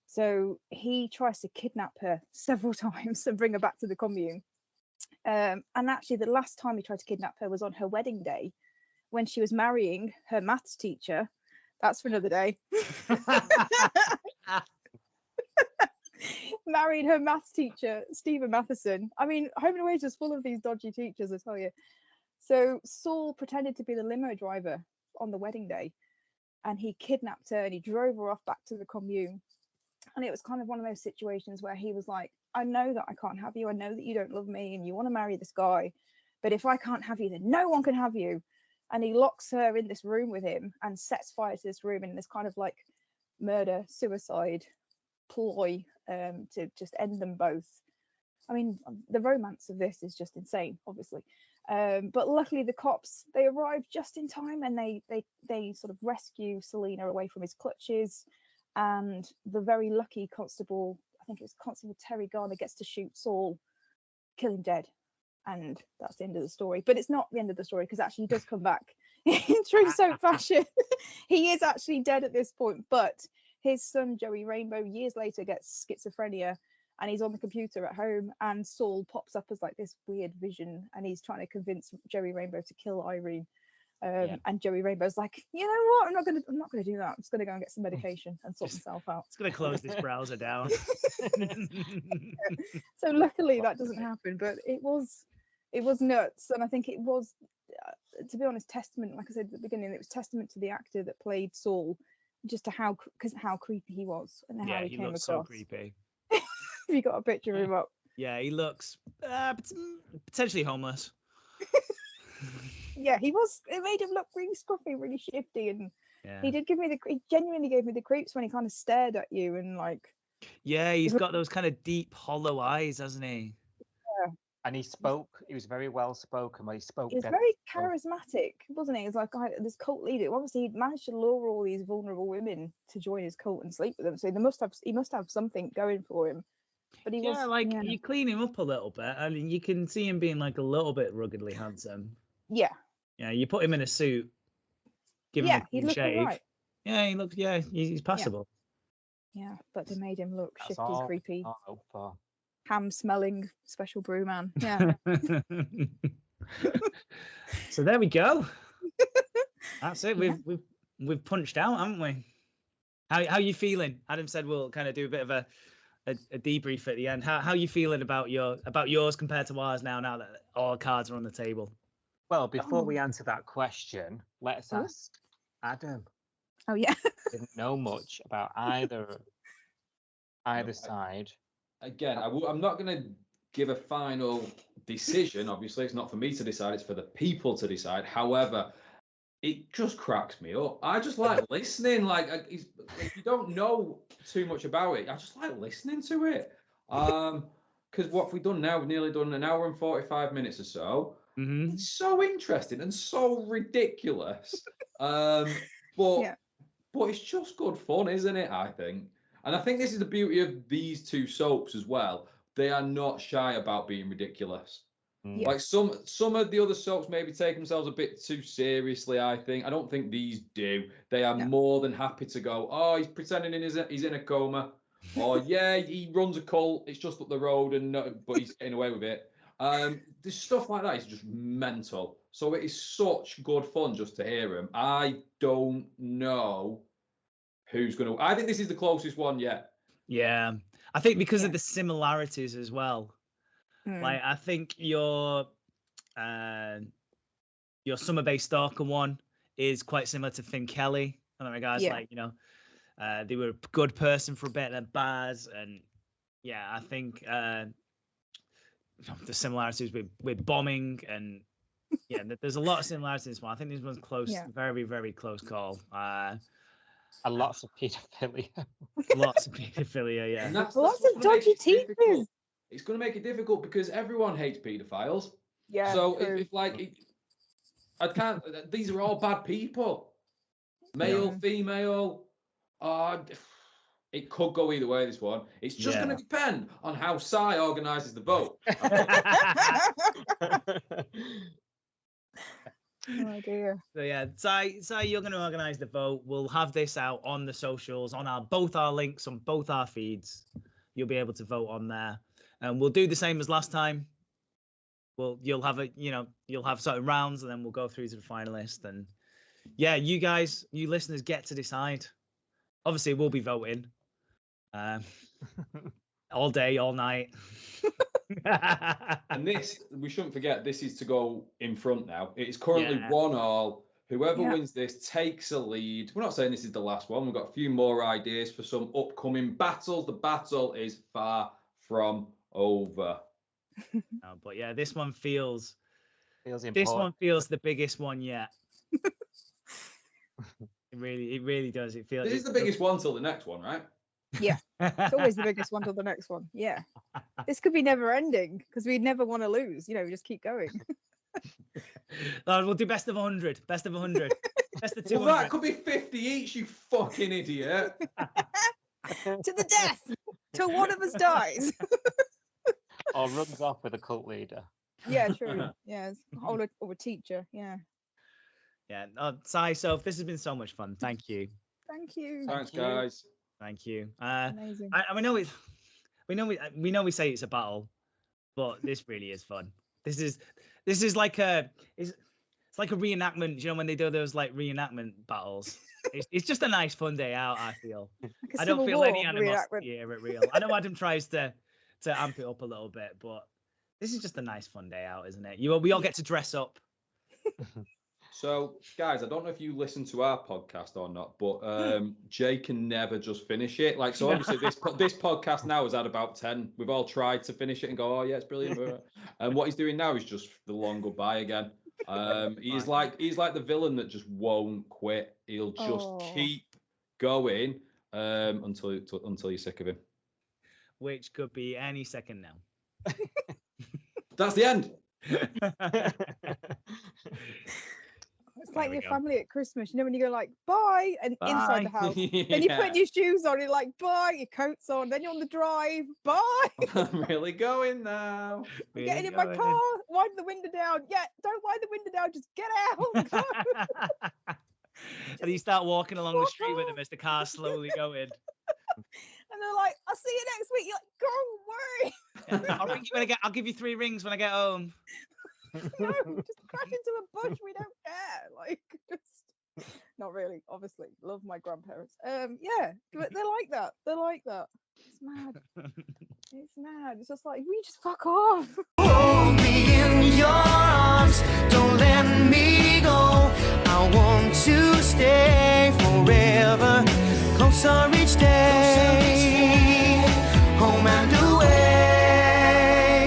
So he tries to kidnap her several times and bring her back to the commune. And actually, the last time he tried to kidnap her was on her wedding day, when she was marrying her maths teacher. That's for another day. Married her maths teacher, Stephen Matheson. I mean, Home and Away is just full of these dodgy teachers, I tell you. So Saul pretended to be the limo driver on the wedding day, and he kidnapped her and he drove her off back to the commune. And it was kind of one of those situations where he was like, I know that I can't have you. I know that you don't love me and you want to marry this guy. But if I can't have you, then no one can have you. And he locks her in this room with him and sets fire to this room in this kind of like murder, suicide ploy to just end them both. I mean, the romance of this is just insane, obviously. But luckily the cops, they arrive just in time, and they sort of rescue Selena away from his clutches. And the very lucky constable, I think it was Constable Terry Garner, gets to shoot Saul, kill him dead. And that's the end of the story. But it's not the end of the story, because actually he does come back in true soap fashion. He is actually dead at this point, but his son Joey Rainbow years later gets schizophrenia, and he's on the computer at home, and Saul pops up as like this weird vision, and he's trying to convince Joey Rainbow to kill Irene. And Joey Rainbow's like, you know what? I'm not gonna do that. I'm just gonna go and get some medication and sort myself out. It's gonna close this browser down. So luckily that doesn't happen, but it was nuts, and I think it was, to be honest, testament. Like I said at the beginning, it was testament to the actor that played Saul, just to how creepy he was and how he came looks across. so creepy. You got a picture of him up. Yeah, he looks potentially homeless. Yeah, he was. It made him look really scruffy, really shifty, and he genuinely gave me the creeps when he kind of stared at you and like. Yeah, he's got those kind of deep, hollow eyes, hasn't he? Yeah. And he spoke. He was very well spoken. When he spoke, he was very charismatic, wasn't he? He was like this cult leader. Obviously, he managed to lure all these vulnerable women to join his cult and sleep with them. So he must have something going for him. But you clean him up a little bit. I mean, you can see him being like a little bit ruggedly handsome. Yeah. Yeah, you put him in a suit, give him a clean shave. Right. Yeah, he looks. Yeah, he's passable. Yeah, but they made him look shifty, creepy, ham-smelling special brew man. Yeah. So there we go. That's it. We've punched out, haven't we? How you feeling? Adam said we'll kind of do a bit of a debrief at the end. How you feeling about yours compared to ours now that all cards are on the table? Well, before we answer that question, let's ask Adam. Oh yeah. Didn't know much about either side. Again, I'm not going to give a final decision. Obviously, it's not for me to decide; it's for the people to decide. However, it just cracks me up. I just like listening. Like, if you don't know too much about it, I just like listening to it. Because what have we done now? We've nearly done an hour and 45 minutes or so. Mm-hmm. It's so interesting and so ridiculous. But it's just good fun, isn't it? I think. And I think this is the beauty of these two soaps as well. They are not shy about being ridiculous. Yeah. Like some of the other soaps maybe take themselves a bit too seriously, I think. I don't think these do. They are more than happy to go, oh, he's pretending he's in a coma. Or, yeah, he runs a cult. It's just up the road, but he's getting away with it. There's stuff like that is just mental. So it is such good fun just to hear him. I don't know who's going to... I think this is the closest one yet. Yeah. I think because of the similarities as well. Like, I think your summer-based stalker one is quite similar to Finn Kelly. I don't know, guys, like, they were a good person for a bit, and bad. And yeah, I think the similarities with bombing and there's a lot of similarities in this one. I think this one's close, very, very close call. Lots of paedophilia. Lots of paedophilia, yeah. And that's lots of dodgy teachers. It's going to make it difficult because everyone hates paedophiles. Yeah. So if I can't. These are all bad people. Male, female. It could go either way. This one. It's just going to depend on how Sai organises the vote. Oh dear. So yeah, Sai, you're going to organise the vote. We'll have this out on the socials, on both our links, on both our feeds. You'll be able to vote on there, and we'll do the same as last time. You'll have certain rounds, and then we'll go through to the finalists. And yeah, you listeners get to decide. Obviously, we'll be voting. all day, all night. And this, we shouldn't forget, this is to go in front now. It is currently 1-1. Whoever wins this takes a lead. We're not saying this is the last one. We've got a few more ideas for some upcoming battles. The battle is far from over. But yeah, this one feels important. This one feels the biggest one yet. It really does. It feels. This is the biggest one till the next one, right? Yeah, it's always the biggest one till the next one. Yeah, this could be never ending because we'd never want to lose. You know, we just keep going. We'll do best of 100. Best of 100. Best of 200. Well, that could be 50 each, you fucking idiot. To the death, till one of us dies. Or runs off with a cult leader. Yeah, true. Yeah, or a teacher. Yeah. Yeah. Sai, Soph, this has been so much fun. Thank you. Thank you. Thanks, guys. Thank you. Amazing. We know we say it's a battle, but this really is fun. This is like it's like a reenactment. You know when they do those like reenactment battles. It's just a nice fun day out. I feel. Like I don't feel any animosity here at Real. I know Adam tries to amp it up a little bit, but this is just a nice fun day out, isn't it? We all get to dress up. So, guys, I don't know if you listen to our podcast or not, but Jay can never just finish it. Like, so obviously this podcast now has had about 10. We've all tried to finish it and go, oh yeah, it's brilliant. And what he's doing now is just the long goodbye again. He's like the villain that just won't quit. He'll just keep going until you're sick of him. Which could be any second now. That's the end. It's like your family at Christmas, you know, when you go like, bye, and inside the house. Then you put your shoes on, you're like, bye, your coat's on, then you're on the drive, bye. I'm really going now. I'm getting in my car, wind the window down. Yeah, don't wind the window down, just get out. And you start walking along the street with them as the car's slowly going. And they're like, I'll see you next week. You're like, go away. I'll give you 3 rings when I get home. No, just crash into a bush. We don't care. Like, just not really. Obviously, love my grandparents. Yeah, but they're like that. It's mad. It's mad. It's just like, we just fuck off. Hold me in your arms. Don't let me go. I want to stay forever. Closer.